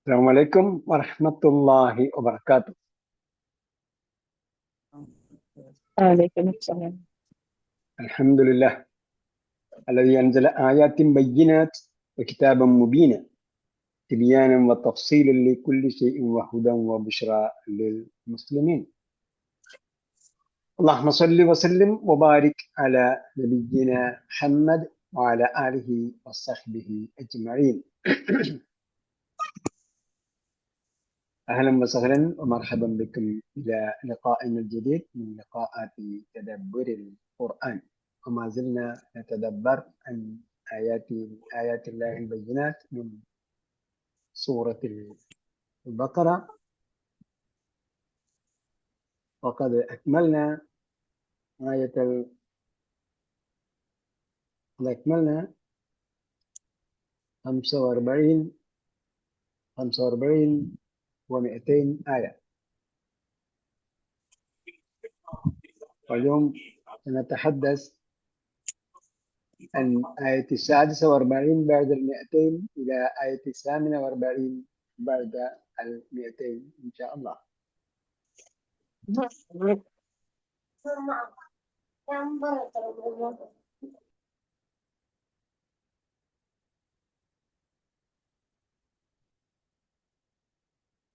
السلام عليكم ورحمة الله وبركاته. وعليكم السلام. الحمد لله الذي أنزل آيات بينات وكتابا مبينا تبيانا وتفصيلا لكل شيء وهدى وبشرى للمسلمين. اللهم صل وسلم وبارك على نبينا محمد وعلى آله وصحبه أجمعين. أهلا وسهلا ومرحبا بكم إلى لقائنا الجديد من لقاءات تدبر القرآن، وما زلنا نتدبر عن آيات الله البينات من سورة البقرة، وقد أكملنا أكملنا 45 و200 آية، واليوم سنتحدث عن آية 46 بعد 200 إلى آية 48 بعد 200 إن شاء الله.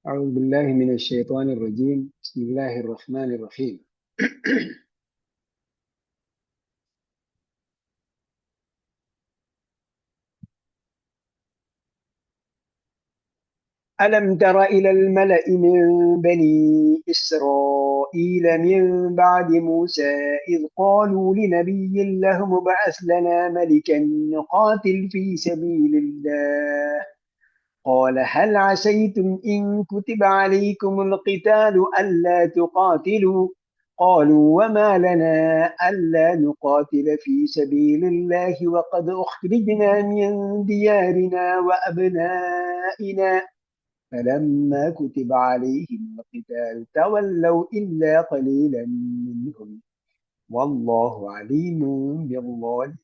أعوذ بالله من الشيطان الرجيم. بسم الله الرحمن الرحيم. ألم تر إلى الملأ من بني إسرائيل من بعد موسى إذ قالوا لنبي لهم ابعث لنا ملكا نقاتل في سبيل الله قال هل عسيتم إن كتب عليكم القتال ألا تقاتلوا قالوا وما لنا ألا نقاتل في سبيل الله وقد أخرجنا من ديارنا وأبنائنا فلما كتب عليهم القتال تولوا إلا قليلا منهم والله عليم بالظالمين.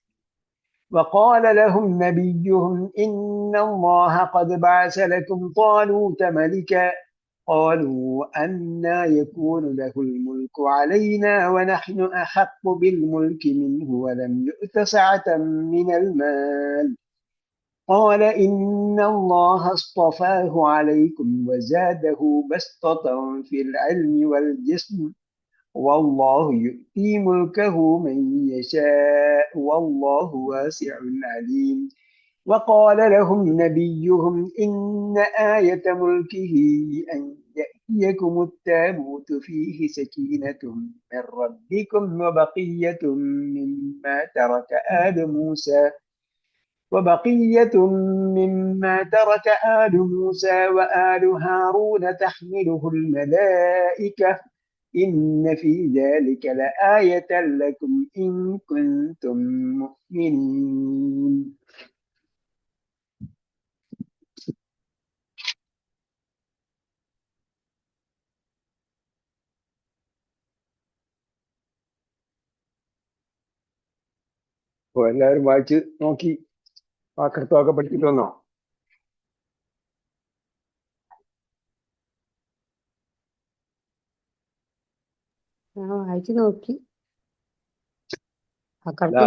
وقال لهم نبيهم إن الله قد بعث لكم طالوت ملكا قالوا أنى يكون له الملك علينا ونحن أحق بالملك منه ولم يؤت سعة من المال قال إن الله اصطفاه عليكم وزاده بسطة في العلم والجسم والله يؤتي ملكه من يشاء والله واسع عليم. وقال لهم نبيهم إن آية ملكه أن يأتيكم التابوت فيه سكينة من ربكم وبقية مما ترك آل موسى وآل هارون تحمله الملائكة إن في ذلك لآية لكم إن كنتم مؤمنين. അപ്പോൾ എല്ലാവരും വായിച്ച് നോക്കി വാക്കർത്ഥമൊക്കെ പഠിച്ചിട്ട് വന്നോ? വായിച്ചു നോക്കി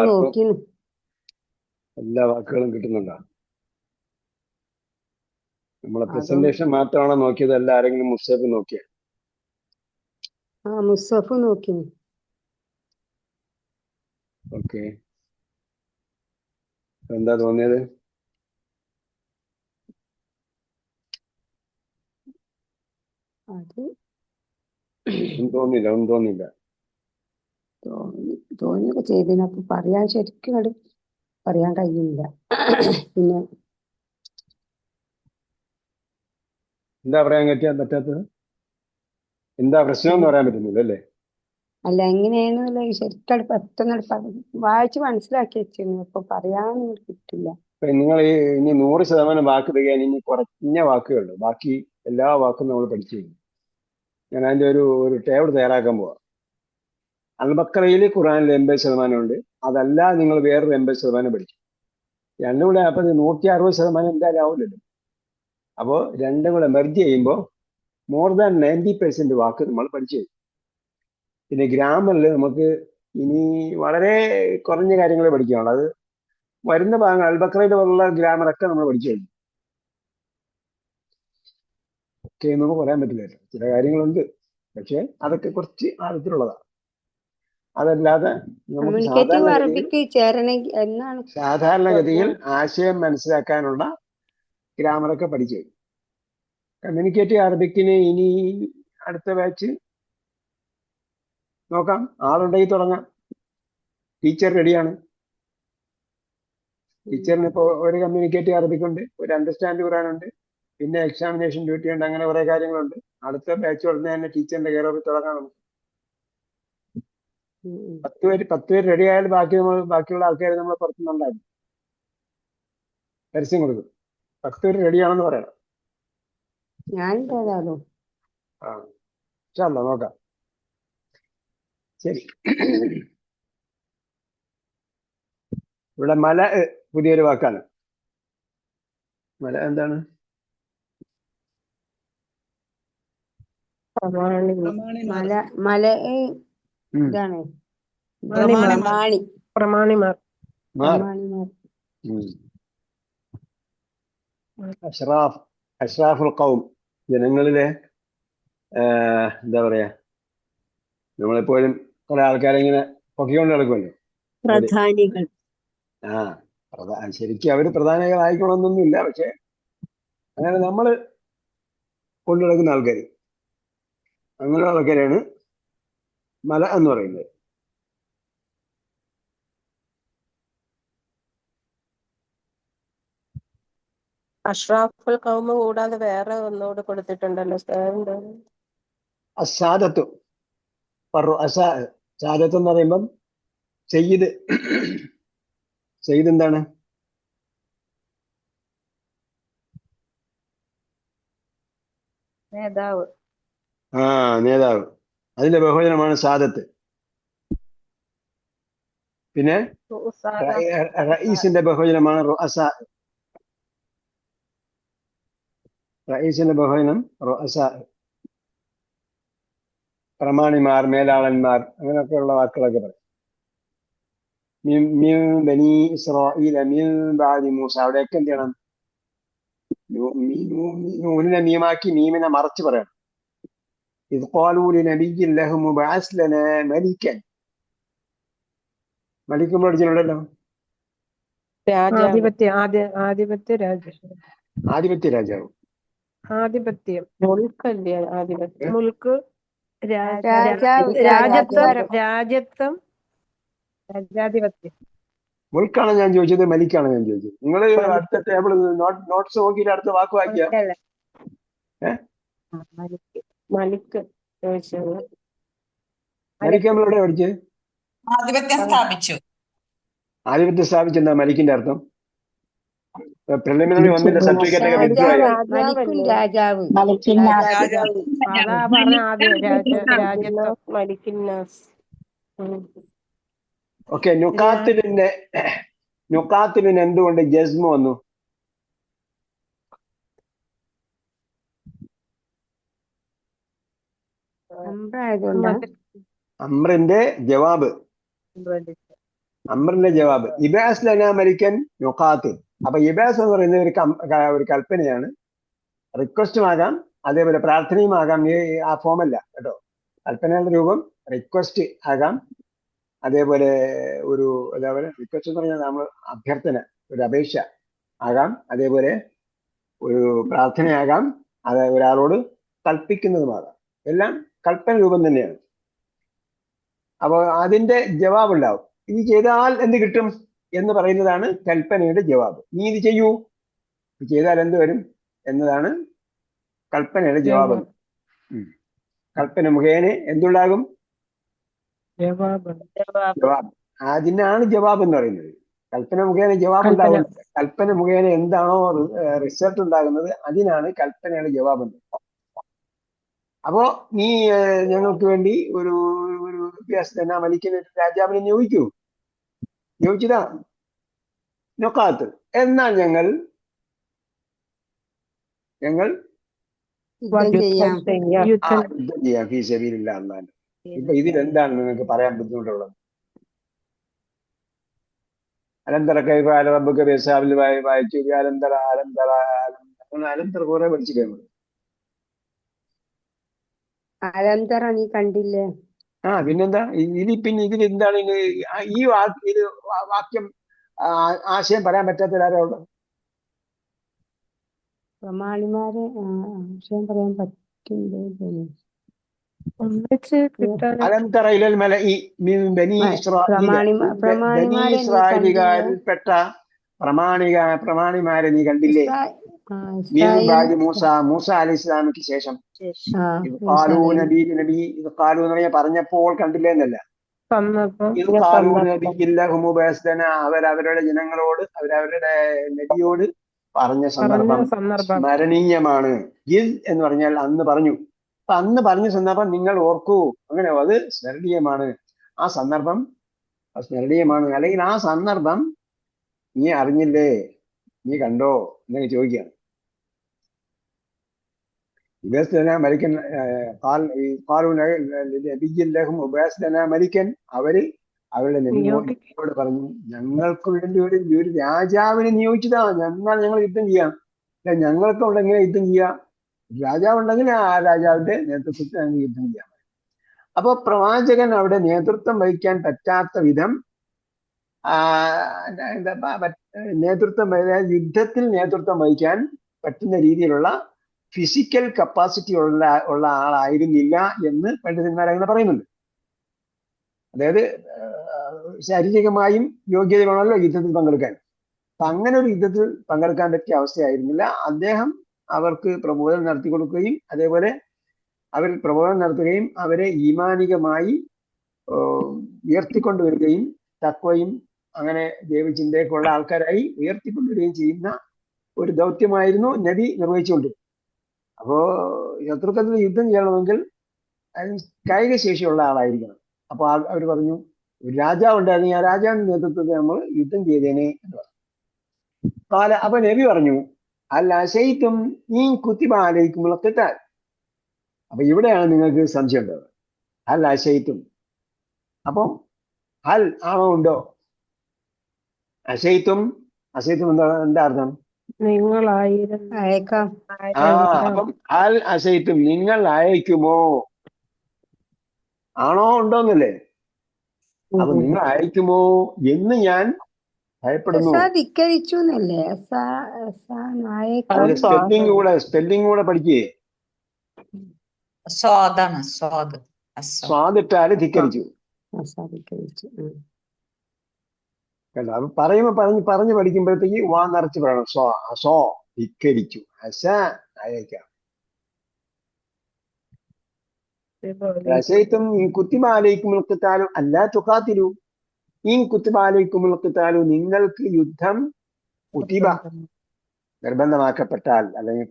നോക്കിന് എല്ലാ വാക്കുകളും കിട്ടുന്നുണ്ടോ? നമ്മളെ പ്രസന്റേഷൻ മാത്രമാണോ നോക്കിയത്? അല്ല ആരെങ്കിലും മുസ്തഫ് നോക്കിയ? മുസ്തഫ് നോക്കിന്. ഓക്കെ, എന്താ തോന്നിയത്? അത് തോന്നില്ല തോന്നിയൊക്കെ ചെയ്തിന്. അപ്പൊ പറയാൻ ശരിക്കും പറയാൻ കഴിയുന്നില്ല. പിന്നെ എന്താ പറയാൻ പറ്റാത്തത്? എന്താ പ്രശ്നം എന്ന് പറയാൻ പറ്റുന്നില്ല അല്ലേ? അല്ല, എങ്ങനെയാണെന്നല്ല ശരിക്കും പെട്ടെന്ന് വായിച്ച് മനസ്സിലാക്കി വെച്ചിരുന്നു. അപ്പൊ പറയാനൊന്നും കിട്ടില്ല. നിങ്ങൾ ഇനി 100% വാക്ക് തികയാൻ ഇനി കുറഞ്ഞ വാക്കുകളുള്ളൂ. ബാക്കി എല്ലാ വാക്കും നമ്മൾ പഠിച്ചു കഴിഞ്ഞു. ഞാൻ അതിന്റെ ഒരു ടേബിൾ തയ്യാറാക്കാൻ പോവാം. അൽബക്കറയിൽ ഖുറാനിൽ 80% ഉണ്ട്. അതല്ല നിങ്ങൾ വേറൊരു 80% പഠിച്ചു. രണ്ടും കൂടെ അപ്പൊ 160% എന്തായാലും ആവില്ലല്ലോ. അപ്പോൾ രണ്ടും കൂടെ മെർജ് ചെയ്യുമ്പോൾ മോർ ദാൻ 90% വാക്ക് നമ്മൾ പഠിച്ചു കഴിഞ്ഞു. പിന്നെ ഗ്രാമറിൽ നമുക്ക് ഇനി വളരെ കുറഞ്ഞ കാര്യങ്ങളെ പഠിക്കാനുള്ളൂ. അത് വരുന്ന ഭാഗങ്ങൾ അൽബക്രയുടെ പോലുള്ള ഗ്രാമറൊക്കെ നമ്മൾ പഠിച്ചു കഴിഞ്ഞു. ഒക്കെ നമുക്ക് പറയാൻ പറ്റില്ല, ചില കാര്യങ്ങളുണ്ട്, പക്ഷെ അതൊക്കെ കുറച്ച് ആഴത്തിലുള്ളതാണ്. അതല്ലാതെ നമുക്ക് കമ്മ്യൂണിക്കേറ്റീവ് അറബിക്ക് ചേരണമെങ്കിൽ എന്നാണ് സാധാരണഗതിയിൽ ആശയം മനസ്സിലാക്കാനുള്ള ഗ്രാമറൊക്കെ പഠിച്ചു കഴിഞ്ഞു. കമ്മ്യൂണിക്കേറ്റീവ് അറബിക്കിന് ഇനി അടുത്ത ബാച്ച് നോക്കാം, ആളുണ്ടെങ്കിൽ തുടങ്ങാം. ടീച്ചർ റെഡിയാണ്. ടീച്ചറിന് ഇപ്പോൾ ഒരു കമ്മ്യൂണിക്കേറ്റീവ് അറബിക്കുണ്ട്, ഒരു അണ്ടർസ്റ്റാൻഡ് ഖുറാനുണ്ട്, പിന്നെ എക്സാമിനേഷൻ ഡ്യൂട്ടി ഉണ്ട്, അങ്ങനെ കുറെ കാര്യങ്ങളുണ്ട്. അടുത്ത ബാച്ച് ഉടനെ തന്നെ ടീച്ചറിന്റെ കെയർ ഓഫ് തുടങ്ങാം നമുക്ക്. 10 പേര് റെഡി ആയാൽ ബാക്കിയുള്ള ആൾക്കാരെ നമ്മൾ പുറത്തുനിന്നുണ്ടാകും, പരസ്യം കൊടുക്കും. 10 പേര് റെഡിയാണെന്ന് പറയണം. ഞാൻ ഏതായാലും നോക്കാം. ശരി, ഇവിടെ മല പുതിയൊരു വാക്കാണ്. മല എന്താണ്? മല മല ഇതാണ് പ്രമാണിമാർ. അഷ്റാഫുൽ ഖൗം, ജനങ്ങളിലെ എന്താ പറയാ, നമ്മളെപ്പോഴും കുറെ ആൾക്കാരെ ഇങ്ങനെ പൊക്കിക്കൊണ്ട് നടക്കുമല്ലോ, പ്രധാനികൾ. ശരിക്കും അവര് പ്രധാനികളായിക്കണമെന്നൊന്നുമില്ല, പക്ഷെ അങ്ങനെ നമ്മൾ കൊണ്ടു നടക്കുന്ന ആൾക്കാർ, അങ്ങനെയുള്ള ആൾക്കാരാണ് മല എന്ന് പറയുന്നത്. അഷ്റാഫുൽ ഖൗം കൂടാതെ വേറെ ഒന്നുകൂടെ കൊടുത്തിട്ടുണ്ടല്ലോ. അസാദത്തു സാദത്ത് എന്ന് പറയുമ്പം സയ്യിദ്. സയ്യിദ് എന്താണ്? നേതാവ്. നേതാവ്. അതിന്റെ ബഹുവചനമാണ് സാദത്ത്. പിന്നെ റഈസിന്റെ ബഹുവചനമാണ് റുഅസാ. റഈസിന്റെ ബഹുവചനം റുഅസാ. പ്രമാണിമാർ, മേലാളന്മാർ, അങ്ങനെയൊക്കെയുള്ള വാക്കുകളൊക്കെ പറയും. ബനി ഇസ്രാഈല മിൻ ബഅദി മൂസ, അവിടെയൊക്കെ എന്ത് ചെയ്യണം? നൂനിനെ മീമാക്കി മീമിനെ മറച്ച് പറയണം. ഇദ് ഖാലൂ ലിനബിയ്യിൻ ലഹു മുബഅസ് ലനാ മലിക്കൻ. മലിക്കും പഠിച്ചിട്ടുണ്ടല്ലോ. ആധിപത്യ രാജാവ്. ആധിപത്യം, മുൽക്ക്, രാജത്വം, രാജാധിപത്യം. മുൽക്കാണ് ഞാൻ ചോദിച്ചത്, മലിക്കാണ് ഞാൻ ചോദിച്ചത്. നിങ്ങൾ അടുത്ത ടേബിൾ നോട്ട്സ് നോക്കിയിട്ട് അടുത്ത വാക്ക് വായിക്കാം. മലിക്ക് നമ്മൾ എവിടെ പഠിച്ചത്? ആധിപത്യം സ്ഥാപിച്ചെന്താ മലിക്കിന്റെ അർത്ഥം? പ്രിലിമിനറി 1 സർട്ടിഫിക്കറ്റ് ഒക്കെ വിദ്വായി. ഓക്കെ, നുക്കാത്തിലിന് എന്തുകൊണ്ട് ജസ്മ വന്നു? അമ്രിന്റെ ജവാബ്. ഇബാസ് ലനാ മലിക്കൻ നുഖാത്തിൽ. അപ്പൊ ഇബാസ് എന്ന് പറയുന്നത് ഒരു കൽപ്പനയാണ്. റിക്വസ്റ്റും ആകാം, അതേപോലെ പ്രാർത്ഥനയും ആകാം. ആ ഫോമല്ല കേട്ടോ, കൽപ്പനയുടെ രൂപം റിക്വസ്റ്റ് ആകാം, അതേപോലെ ഒരു അതേപോലെ റിക്വസ്റ്റ് എന്ന് പറഞ്ഞാൽ നമ്മൾ അഭ്യർത്ഥന, ഒരു അപേക്ഷ ആകാം, അതേപോലെ ഒരു പ്രാർത്ഥനയാകാം, അത് ഒരാളോട് കൽപ്പിക്കുന്നതുമാകാം. എല്ലാം കൽപ്പന രൂപം തന്നെയാണ്. അപ്പോൾ അതിന്റെ ജവാബ് ഉണ്ടാവും. ഇത് ചെയ്താൽ എന്ത് കിട്ടും എന്ന് പറയുന്നതാണ് കൽപ്പനയുടെ ജവാബ്. നീ ഇത് ചെയ്യൂ, ചെയ്താൽ എന്ത് വരും എന്നതാണ് കൽപ്പനയുടെ ജവാബ്. കൽപ്പന മുഖേന എന്തുണ്ടാകും? ജവാബ്. അതിനാണ് ജവാബ് എന്ന് പറയുന്നത്. കൽപ്പന മുഖേന ജവാബ് ഉണ്ടാകും. കൽപ്പന മുഖേന എന്താണോ റിസൾട്ട് ഉണ്ടാകുന്നത് അതിനാണ് കൽപ്പനയുടെ ജവാബ്. അപ്പോ നീ ഞങ്ങൾക്ക് വേണ്ടി ഒരു മലിക്കുന്ന രാജാവിനെ നിയോഗിച്ചതാ നൊക്കാത്ത്. എന്നാൽ ഞങ്ങൾ ഞങ്ങൾ യുദ്ധം ചെയ്യാം. യുദ്ധം യുദ്ധം ചെയ്യാം ഫീ സബീലില്ലാഹ് എന്നാണ്. ഇപ്പൊ ഇതിലെന്താണ് നിങ്ങൾക്ക് പറയാൻ ബുദ്ധിമുട്ടുള്ളത്? അലന്തര കൈഫ അല റബ്ബുക ബിഅസ്ഹാബിൽ വായിച്ചു. അലന്തര കുറെ പഠിച്ചില്ലേ നമ്മള്? അലന്തറ നീ കണ്ടില്ലേ? പിന്നെന്താ ഇതിൽ എന്താണ് ഈ വാക്യം ആശയം പറയാൻ പറ്റാത്തവരാരുള്ളത്? പ്രമാണിമാരെ ആശയം പറയാൻ പറ്റില്ലേ? ഒന്നിച്ച് കിട്ടാൻ അലന്തറ ഇലൽ മലഇ മിൻ ബനി പ്രമാണിമാരെ നീ കണ്ടില്ലേ? ഇസ്രായേലിൽപ്പെട്ട പ്രമാണിമാരെ നീ കണ്ടില്ലേ? മൂസ അലൈഹി ഇസ്ലാമിക്ക് ശേഷം പറഞ്ഞപ്പോൾ കണ്ടില്ലേ എന്നല്ല, അവരവരുടെ ജനങ്ങളോട് അവരവരുടെ നബിയോട് പറഞ്ഞ സന്ദർഭം സ്മരണീയമാണ്. എന്ന് പറഞ്ഞാൽ അന്ന് പറഞ്ഞു. അപ്പൊ അന്ന് പറഞ്ഞ സന്ദർഭം നിങ്ങൾ ഓർക്കൂ. അങ്ങനെ അത് സ്മരണീയമാണ്. ആ സന്ദർഭം സ്മരണീയമാണ്. അല്ലെങ്കിൽ ആ സന്ദർഭം നീ അറിഞ്ഞില്ലേ, നീ കണ്ടോ എന്നൊക്കെ ചോദിക്കുകയാണ്. മരിക്കൻ മരിക്കൻ അവരുടെ നബിയോട് പറഞ്ഞു, ഞങ്ങൾക്ക് വേണ്ടി ഒരു രാജാവിനെ നിയോഗിച്ചതാ, ഞങ്ങൾ യുദ്ധം ചെയ്യാം. ഞങ്ങൾക്ക് ഉണ്ടെങ്കിൽ യുദ്ധം ചെയ്യാം. രാജാവ് ഉണ്ടെങ്കിൽ ആ രാജാവിന്റെ നേതൃത്വത്തിൽ ഞങ്ങൾ യുദ്ധം ചെയ്യാം. അപ്പൊ പ്രവാചകൻ അവിടെ നേതൃത്വം വഹിക്കാൻ പറ്റാത്ത വിധം യുദ്ധത്തിൽ നേതൃത്വം വഹിക്കാൻ പറ്റുന്ന രീതിയിലുള്ള ഫിസിക്കൽ കപ്പാസിറ്റി ഉള്ള ആളായിരുന്നില്ല എന്ന് പണ്ഡിതന്മാർ അങ്ങനെ പറയുന്നുണ്ട്. അതായത് ശാരീരികമായും യോഗ്യത വേണമല്ലോ യുദ്ധത്തിൽ പങ്കെടുക്കാൻ. അപ്പൊ അങ്ങനെ ഒരു യുദ്ധത്തിൽ പങ്കെടുക്കാൻ പറ്റിയ അവസ്ഥയായിരുന്നില്ല. അദ്ദേഹം അവർക്ക് പ്രബോധനം നടത്തി കൊടുക്കുകയും അതേപോലെ അവർ പ്രബോധനം നടത്തുകയും അവരെ ഈമാനികമായി ഉയർത്തിക്കൊണ്ടുവരികയും തഖ്വയും അങ്ങനെ ദൈവചിന്തയൊക്കെ ഉള്ള ആൾക്കാരായി ഉയർത്തിക്കൊണ്ടുവരികയും ചെയ്യുന്ന ഒരു ദൗത്യമായിരുന്നു നബി നിർവഹിച്ചുകൊണ്ട്. അപ്പോ ശത്രുക്കളിൽ യുദ്ധം ചെയ്യണമെങ്കിൽ കായിക ശേഷിയുള്ള ആളായിരിക്കണം. അപ്പൊ അവർ പറഞ്ഞു, ഒരു രാജാവ് ഉണ്ടായിരുന്നു, ആ രാജാവിന്റെ നേതൃത്വത്തിൽ നമ്മൾ യുദ്ധം ചെയ്തേനെ എന്ന് പറഞ്ഞു. അപ്പൊ നബി പറഞ്ഞു, അല്ല ശൈത്തും ഈ കുത്തിബാലയ്ക്കുമുള്ള തെറ്റാൽ. അപ്പൊ ഇവിടെയാണ് നിങ്ങൾക്ക് സംശയം ഉണ്ടാവുക. അല്ല ശൈത്തും, അപ്പം ഹൽ ആണോ ഉണ്ടോ? അശൈത്തും എന്താ അർത്ഥം? അയക്കാം. അപ്പം അൽ അശൈത്തും നിങ്ങൾ അയക്കുമോ? ആണോ ഉണ്ടോന്നല്ലേ? അപ്പൊ നിങ്ങൾ അയക്കുമോ എന്ന് ഞാൻ ഭയപ്പെടുന്നു. ധിക്കരിച്ചു എന്നല്ലേ? സ്പെല്ലിംഗ് കൂടെ പഠിക്കേ. സ്വാദിട്ടാല് ധിക്കരിച്ചു. കണ്ടോ? അപ്പൊ പറഞ്ഞു പഠിക്കുമ്പോഴത്തേക്ക് വാ നിറച്ച് പറയണം. സോ ധിക്കരിച്ചു. അയക്കാം. ശൈത്തും ഈ കുത്തിമാലയ്ക്കുമുൾക്കിത്താലും അല്ലാ തുഖാത്തിലു. ഈ കുത്തിമാലയ്ക്കുമുൾക്കിത്താലു നിങ്ങൾക്ക് യുദ്ധം കുത്തിബ നിർബന്ധമാക്കപ്പെട്ടാൽ അല്ലെങ്കിൽ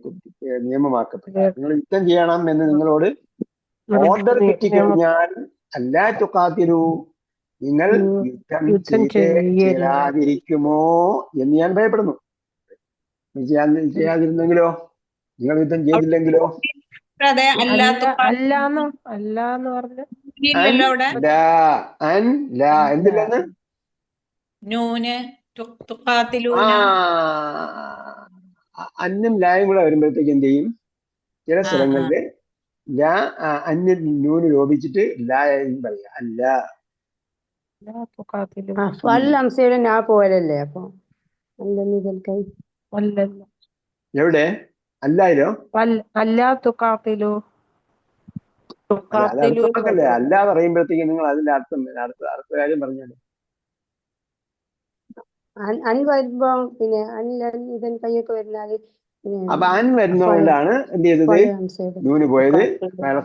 നിയമമാക്കപ്പെട്ടാൽ നിങ്ങൾ യുദ്ധം ചെയ്യണം എന്ന് നിങ്ങളോട് ഓർഡർ കിട്ടിക്കഴിഞ്ഞാൽ അല്ലാ തുഖാത്തിലു നിങ്ങൾ യുദ്ധം ചെയ്യാതിരിക്കുമോ എന്ന് ഞാൻ ഭയപ്പെടുന്നു. ചെയ്യാതിരുന്നെങ്കിലോ, നിങ്ങൾ യുദ്ധം ചെയ്തില്ലെങ്കിലോ? എന്തില്ലെന്ന് അന്നും ലായും കൂടെ വരുമ്പോഴത്തേക്ക് എന്ത് ചെയ്യും? ചില സ്ഥലങ്ങളില് അന്യ നൂന് ലോപിച്ചിട്ട് ലായും പറയാ അല്ല. ഞാൻ പോലല്ലേ? അപ്പൊ എവിടെ അല്ലായിരോ? അല്ലേ അല്ല പറയുമ്പോഴത്തേക്ക് നിങ്ങൾ അതിന്റെ അടുത്ത കാര്യം പറഞ്ഞാല് വരുമ്പോ പിന്നെ ഇതൻ കൈയൊക്കെ വരുന്നാല് അപ്പൊ അൻ വരുന്നതുകൊണ്ടാണ് എന്ത് ചെയ്തത്? നൂന് പോയത്,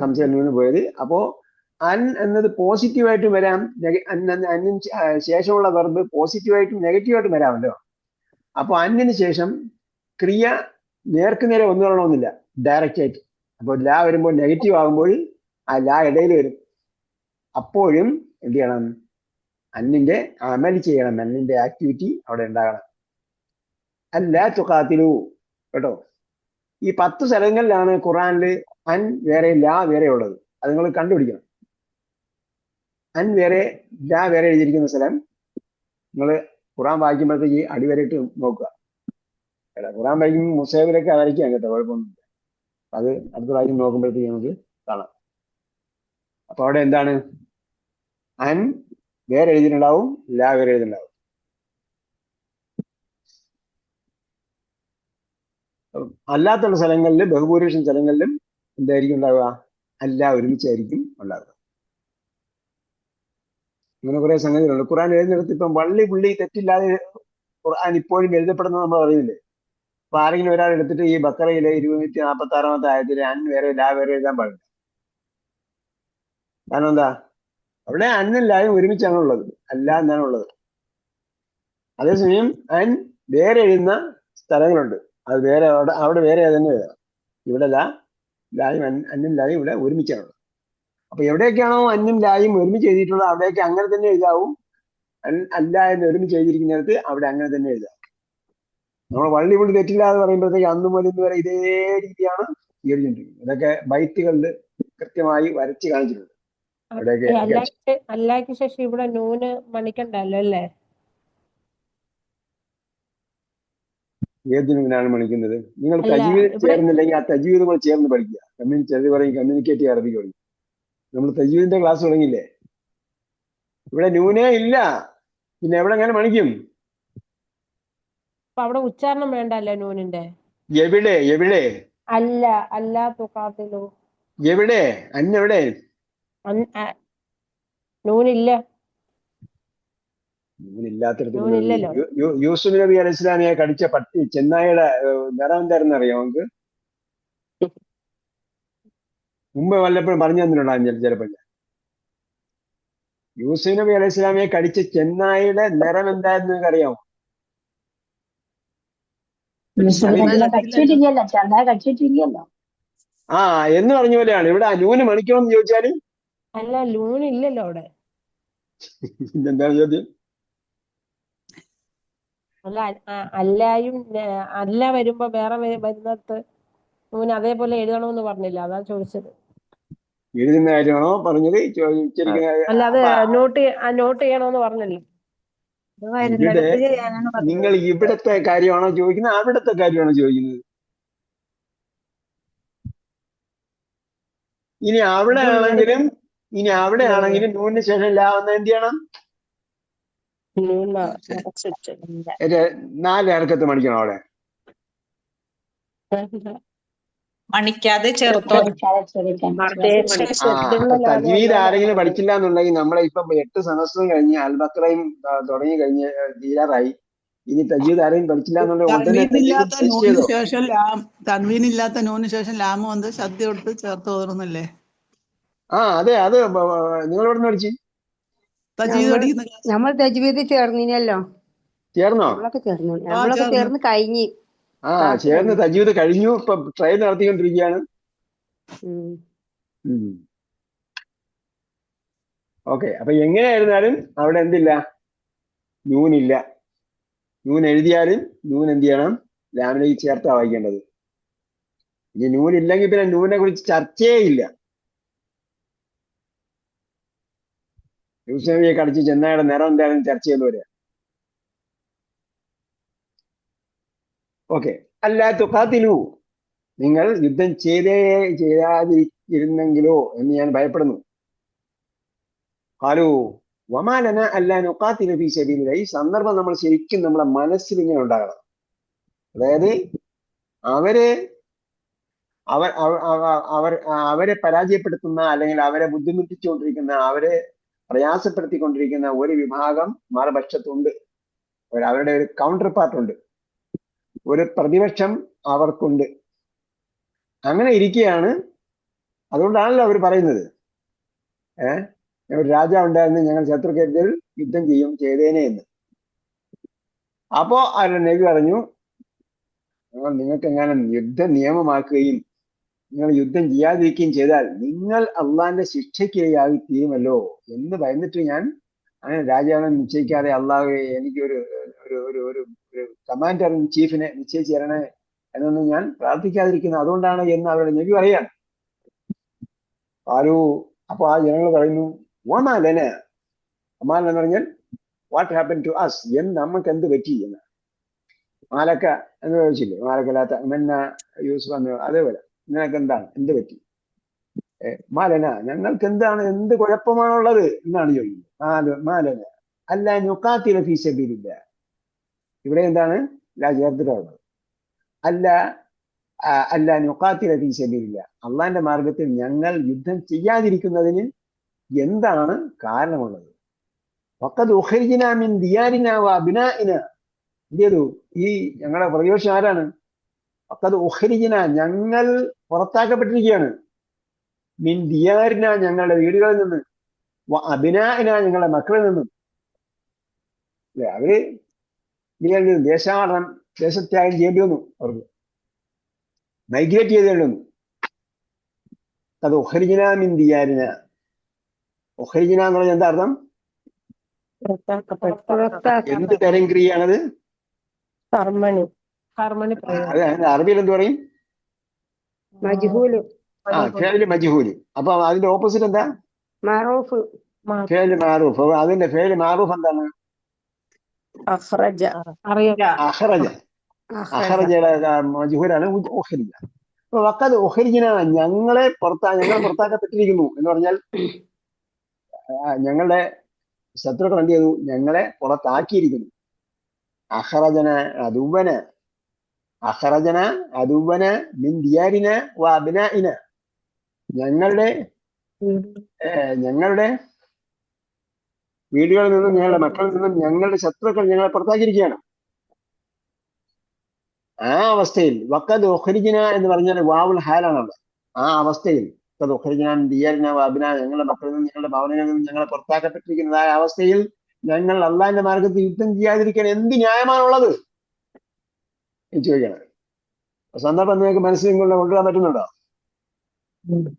സംശയം നൂന് പോയത്. അപ്പോ അൻ എന്നത് പോസിറ്റീവായിട്ടും വരാം, അന്നിന് ശേഷമുള്ള വെർബ് പോസിറ്റീവായിട്ടും നെഗറ്റീവായിട്ടും വരാമല്ലോ. അപ്പൊ അന്നിന് ശേഷം ക്രിയ നേർക്കുനേരെ ഒന്നു പറയണമെന്നില്ല, ഡയറക്റ്റ് ആയിട്ട്. അപ്പോൾ ലാ വരുമ്പോൾ നെഗറ്റീവ് ആകുമ്പോൾ ആ ലാ ഇടയിൽ വരും. അപ്പോഴും എന്ത് ചെയ്യണം? അന്നിന്റെ അമൽ ചെയ്യണം, അന്നിന്റെ ആക്ടിവിറ്റി അവിടെ ഉണ്ടാകണം. അല്ലാ തുഖാത്തിലു, കേട്ടോ? ഈ 10 സ്ഥലങ്ങളിലാണ് ഖുറാനിൽ അൻ വേറെ ലാ വേറെ ഉള്ളത്. അത് നിങ്ങൾ കണ്ടുപിടിക്കണം. അൻ വേറെ ലാ വേറെ എഴുതിയിരിക്കുന്ന സ്ഥലം നിങ്ങൾ ഖുറാൻ വായിക്കുമ്പോഴത്തേക്ക് അടിവരയിട്ട് നോക്കുക. ഖുറാൻ വായിക്കുമ്പോൾ മുസേബിലൊക്കെ വരയ്ക്കാം കേട്ടോ, കുഴപ്പമൊന്നുമില്ല. അത് അടുത്ത പ്രാവശ്യം നോക്കുമ്പോഴത്തേക്ക് നമുക്ക് കാണാം. അപ്പൊ അവിടെ എന്താണ്? അൻ വേറെ എഴുതിയിട്ടുണ്ടാവും, ലാ വേറെ എഴുതിയിട്ടുണ്ടാവും. അല്ലാത്തുള്ള സ്ഥലങ്ങളിൽ, ബഹുഭൂരിപക്ഷം സ്ഥലങ്ങളിലും എന്തായിരിക്കും ഉണ്ടാവുക? അല്ല ഒരുമിച്ചായിരിക്കും ഉണ്ടാവുക. ഇങ്ങനെ കുറെ സംഗതികളുണ്ട്. ഖുറാൻ എഴുതുന്നിടത്ത് ഇപ്പം വള്ളി പുള്ളി തെറ്റില്ലാതെ ഖുർആൻ ഇപ്പോഴും എഴുതപ്പെടുന്നത് നമ്മൾ അറിയില്ലേ? അപ്പൊ ആരെങ്കിലും ഒരാൾ എടുത്തിട്ട് ഈ ബക്കറയിലെ 246 ആയതിൽ അൻ വേറെ ലാ വേറെ എഴുതാൻ പാടില്ല. കാരണം എന്താ? അവിടെ അന്നും ലായും ഒരുമിച്ചാണ് ഉള്ളത്, അല്ല എന്നാണ് ഉള്ളത്. അതേസമയം അൻ വേറെ എഴുതുന്ന സ്ഥലങ്ങളുണ്ട്. അത് വേറെ അവിടെ വേറെ തന്നെ എഴുതാം. ഇവിടെ ലായും അന്നും ലായും ഇവിടെ ഒരുമിച്ചാണുള്ളത്. അപ്പൊ എവിടെയൊക്കെയാണോ അന്നും ലായും ഒരുമിച്ച് എഴുതിയിട്ടുള്ളത് അവിടെയൊക്കെ അങ്ങനെ തന്നെ എഴുതാവും. അല്ല എന്ന് ഒരുമിച്ച് എഴുതിയിരിക്കുന്നിടത്ത് അവിടെ അങ്ങനെ തന്നെ എഴുതാം. നമ്മൾ വള്ളി പുള്ളി തെറ്റില്ല എന്ന് പറയുമ്പോഴത്തേക്ക് അന്ന് മുതൽ ഇന്ന് വരെ ഇതേ രീതിയാണ് സ്വീകരിച്ചിരിക്കുന്നത്. ഇതൊക്കെ ബൈറ്റുകളിൽ കൃത്യമായി വരച്ച് കാണിച്ചിട്ടുണ്ട്. അല്ലാക്ക് ശേഷം ഇവിടെ നൂന് മണിക്കണ്ടല്ലോ അല്ലേ? ഏത് നൂനാണ് മണിക്കുന്നത്? നിങ്ങൾ തജ്വീദ് ചേർന്നില്ലെങ്കിൽ ആ തജ്വീദ് കൂടെ ചേർന്ന് പഠിക്കുക. ചിലർ പറയും കമ്മ്യൂണിക്കേറ്റീവ് അറബി പഠിക്കും. നമ്മൾ തജ്വീദിന്റെ ക്ലാസ് തുടങ്ങിയില്ലേ? ഇവിടെ നൂനേ ഇല്ല, പിന്നെ എവിടെ എങ്ങനെ മണിക്കും? അവിടെ ഉച്ചാരണം വേണ്ടല്ലേ നൂനിന്റെ? എവിടെ എവിടെ അല്ല അല്ല തുഖാതിലു എവിടെ? അന്നെവിടെ? നൂനില്ല. നൂനില്ലാത്തടത്ത് യൂസുഫ് നബി അലൈഹി ഇസ്ലാമിയെ കടിച്ച പട്ടി ചെന്നായിയുടെ നിറം എന്തായിരുന്നു അറിയാം നമുക്ക്? മുമ്പ് വല്ലപ്പോഴും പറഞ്ഞു തന്നിട്ടുണ്ടാകും ചിലപ്പോൾ. യൂസുഫ് നബി അലൈഹി ഇസ്ലാമിയെ കടിച്ച ചെന്നായിയുടെ നിറം എന്തായിരുന്നു നിങ്ങൾക്ക് അറിയാമോ? ആ എന്ന് പറഞ്ഞ പോലെയാണ് ഇവിടെ നൂന് മണിക്കണമെന്ന് ചോദിച്ചാല് അല്ല നൂനില്ലല്ലോ അവിടെ. എന്താണ് ചോദ്യം? അല്ല അല്ലായും അല്ല വരുമ്പോ വേറെ വരുന്നിടത്ത് നൂന് അതേപോലെ എഴുതണമെന്ന് പറഞ്ഞില്ല, അതാ ചോദിച്ചത്. എഴുതുന്ന കാര്യമാണോ പറഞ്ഞത്? അല്ല അത് നോട്ട് ചെയ്യണമെന്ന് പറഞ്ഞില്ലേ? ഇവിടെ നിങ്ങൾ ഇവിടത്തെ കാര്യമാണോ ചോദിക്കുന്നത്, അവിടത്തെ കാര്യമാണോ ചോദിക്കുന്നത്? ഇനി അവിടെ ആണെങ്കിലും നൂറിന് ശേഷം ലാ വന്ന എന്ത് ചെയ്യണം? 4 ഇറക്കത്ത് മണിക്കണം അവിടെ. മണിക്കാതെ ചേർത്തോ. തജ്വീദ് ആരെങ്കിലും പഠിച്ചില്ല എന്നുണ്ടെങ്കിൽ നമ്മളെ ഇപ്പൊ 8 സെമസ്റ്ററും കഴിഞ്ഞ് അൽബക്രയും തുടങ്ങി കഴിഞ്ഞ് തീരാറായി. ഇനി തജ്വീദ് ആരെങ്കിലും പഠിച്ചില്ല എന്നുണ്ടെങ്കിൽ തൻവീനില്ലാത്ത നൂന് ശേഷം ലാമ് വന്ന് ശബ്ദം കൊടുത്ത് ചേർത്ത് ഓർന്നല്ലേ? ആ അതെ, അത് നിങ്ങൾ ഇവിടെ നിന്ന് പഠിച്ചു. നമ്മൾ തജ്വീദ് ചേർന്നിനല്ലോ. ചേർന്നോ? നമ്മളൊക്കെ ചേർന്ന് കഴിഞ്ഞ്. ആ ചേർന്ന് തജ്വീദ് കഴിഞ്ഞു. ഇപ്പൊ ട്രയൽ നടത്തിക്കൊണ്ടിരിക്കുകയാണ്. ഓക്കെ, അപ്പൊ എങ്ങനെയായിരുന്നാലും അവിടെ എന്തില്ല? നൂനില്ല. നൂൻ എഴുതിയാലും നൂൻ എന്ത് ചെയ്യണം? ലാമിലേക്ക് ചേർത്താ വായിക്കേണ്ടത്. ഇനി നൂനില്ലെങ്കിൽ പിന്നെ നൂനെ കുറിച്ച് ചർച്ചയേ ഇല്ല. യൂസുഫ് നബിയെ കടിച്ച് ചെന്നായുടെ നിറം എന്തായാലും ചർച്ച ചെയ്തു വരിക. ഓക്കെ, അല്ലാ തുഖാതിലു, നിങ്ങൾ യുദ്ധം ചെയ്യാതിരുന്നെങ്കിലോ എന്ന് ഞാൻ ഭയപ്പെടുന്നു. ഖാലൂ വമാ ലനാ അല്ലാ നുഖാതില ഫീ സബീലില്ലാഹ്. ഈ സന്ദർഭം നമ്മൾ ശരിക്കും നമ്മളെ മനസ്സിൽ ഇങ്ങനെ ഉണ്ടാകണം. അതായത് അവരെ പരാജയപ്പെടുത്തുന്ന, അല്ലെങ്കിൽ അവരെ ബുദ്ധിമുട്ടിച്ചുകൊണ്ടിരിക്കുന്ന, അവരെ പ്രയാസപ്പെടുത്തിക്കൊണ്ടിരിക്കുന്ന ഒരു വിഭാഗം മറുപക്ഷത്തുണ്ട്. അവരുടെ ഒരു കൗണ്ടർ പാർട്ടുണ്ട്, ഒരു പ്രതിപക്ഷം അവർക്കുണ്ട്. അങ്ങനെ ഇരിക്കുകയാണ്. അതുകൊണ്ടാണല്ലോ അവർ പറയുന്നത്, ഒരു രാജാവ് ഉണ്ടായിരുന്നു, ഞങ്ങൾ ശത്രുക്കെതിരെ യുദ്ധം ചെയ്തേനെ എന്ന്. അപ്പോ അവരുടെ നബി പറഞ്ഞു, നിങ്ങൾക്ക് എങ്ങനെ യുദ്ധം നിയമമാക്കുകയും നിങ്ങൾ യുദ്ധം ചെയ്യാതിരിക്കുകയും ചെയ്താൽ നിങ്ങൾ അള്ളാഹിന്റെ ശിക്ഷയ്ക്കിരയായി തീരുമല്ലോ എന്ന് ഭയന്നിട്ട് ഞാൻ അങ്ങനെ രാജാവിനെ നിശ്ചയിക്കാതെ അള്ളാഹ് എനിക്ക് ഒരു കമാൻഡർ ഇൻ ചീഫിനെ നിശ്ചയിച്ചു തരണേ എന്നൊന്നും ഞാൻ പ്രാർത്ഥിക്കാതിരിക്കുന്നത് അതുകൊണ്ടാണ് എന്ന് അവരുടെ നബി പറയാണ്. ആരോ അപ്പൊ ആ ജനങ്ങൾ പറയുന്നു ഓമാലന, അമാൽ എന്ന് പറഞ്ഞാൽ വാട്ട് ഹാപ്പൻ ടു അസ്, നമുക്ക് എന്ത് പറ്റി എന്ന്. മാലക്ക എന്ന് ചോദിച്ചില്ലേ, മാലക്കല്ലാത്ത മെന്ന യൂസ് വന്നു, അതേപോലെ നിനക്ക് എന്താണ്, എന്ത് പറ്റി? മാലന, ഞങ്ങൾക്ക് എന്താണ്, എന്ത് കുഴപ്പമാണുള്ളത് എന്നാണ് ചോദിക്കുന്നത്. മാലന അല്ല നുക്കാത്തില ഫീ സബീലില്ല, ഇവിടെ എന്താണ് ലാ ചേർത്തിട്ടുള്ളത്. അല്ല നുക്കാത്തില ഫീ സബീലില്ല, അള്ളാന്റെ മാർഗത്തിൽ ഞങ്ങൾ യുദ്ധം ചെയ്യാതിരിക്കുന്നതിന് എന്താണ് കാരണമുള്ളത്? വഖദ് ഉഖ്രിജ്ന മിൻ ദിയാരിന വ അബ്നാഇന, എന്ത് ചെയ്തു? ഈ ഞങ്ങളുടെ പ്രതിപക്ഷം ആരാണ്? വഖദ് ഉഖ്രിജ്ന, ഞങ്ങൾ പുറത്താക്കപ്പെട്ടിരിക്കുകയാണ്. മിൻ ദിയാരിന, ഞങ്ങളുടെ വീടുകളിൽ നിന്ന്, വ അബ്നാഇന, ഞങ്ങളുടെ മക്കളിൽ നിന്നും. അല്ലെ, അവര് ദേശത്യാഗം ചെയ്യേണ്ടി വന്നു, അവർക്ക് മൈഗ്രേറ്റ് ചെയ്തേണ്ടി വന്നു. അത് ഉഖ്രിജ്ന മിൻ ദിയാരിന, ഉഖ്രിജ്ന എന്ന് പറഞ്ഞാൽ എന്താ അർത്ഥം? എന്ത് തരം ക്രിയയാണത്? കർമ്മണി അത് അറബിയിൽ എന്ത് പറയും? മജ്ഹൂല്, ഫേല് മജ്ഹൂല്. അപ്പൊ അതിന്റെ ഓപ്പോസിറ്റ് എന്താ? മറൂഫ്, ഫേല് മാറൂഫ്. അപ്പൊ അതിന്റെ ഫേല് മാറൂഫ് എന്താണ്? അഖ്റജ. അഖ്റജ. അഖ്റജയുടെ മജ്ഹൂലാണ് ഉഖ്രിജ. അപ്പൊ വഖദ് ഉഖ്രിജ്ന, ഞങ്ങൾ പുറത്താക്കപ്പെട്ടിരിക്കുന്നു എന്ന് പറഞ്ഞാൽ ഞങ്ങളുടെ ശത്രുക്കൾ എന്ത് ചെയ്തു? ഞങ്ങളെ പുറത്താക്കിയിരിക്കുന്നു. അഖ്റജന അദുവന മിൻ ദിയാരിന വ അബ്നാഇന, ഞങ്ങളുടെ വീടുകളിൽ നിന്നും ഞങ്ങളുടെ മക്കളിൽ നിന്നും ഞങ്ങളുടെ ശത്രുക്കൾ ഞങ്ങളെ പുറത്താക്കിയിരിക്കുകയാണ്. ആ അവസ്ഥയിൽ വഖദ് ഉഖ്രിജ്ന എന്ന് പറഞ്ഞാൽ വാവുൽ ഹാലാണ് അവിടെ. ആ അവസ്ഥയിൽ വഖദ് ഉഖ്രിജ്ന മിൻ ദിയാരിന വ അബ്നാഇന, ഞങ്ങളുടെ മക്കളിൽ നിന്നും ഞങ്ങളുടെ ഭവനങ്ങളിൽ നിന്നും ഞങ്ങളെ പുറത്താക്കപ്പെട്ടിരിക്കുന്നതായ അവസ്ഥയിൽ ഞങ്ങൾ അള്ളാഹിന്റെ മാർഗത്തിൽ യുദ്ധം ചെയ്യാതിരിക്കാൻ എന്ത് ന്യായമാണുള്ളത് എന്ന് ചോദിക്കണം. സന്ദർഭം നിങ്ങൾക്ക് മനസ്സിൽ കൊണ്ടുവരാൻ പറ്റുന്നുണ്ടോ?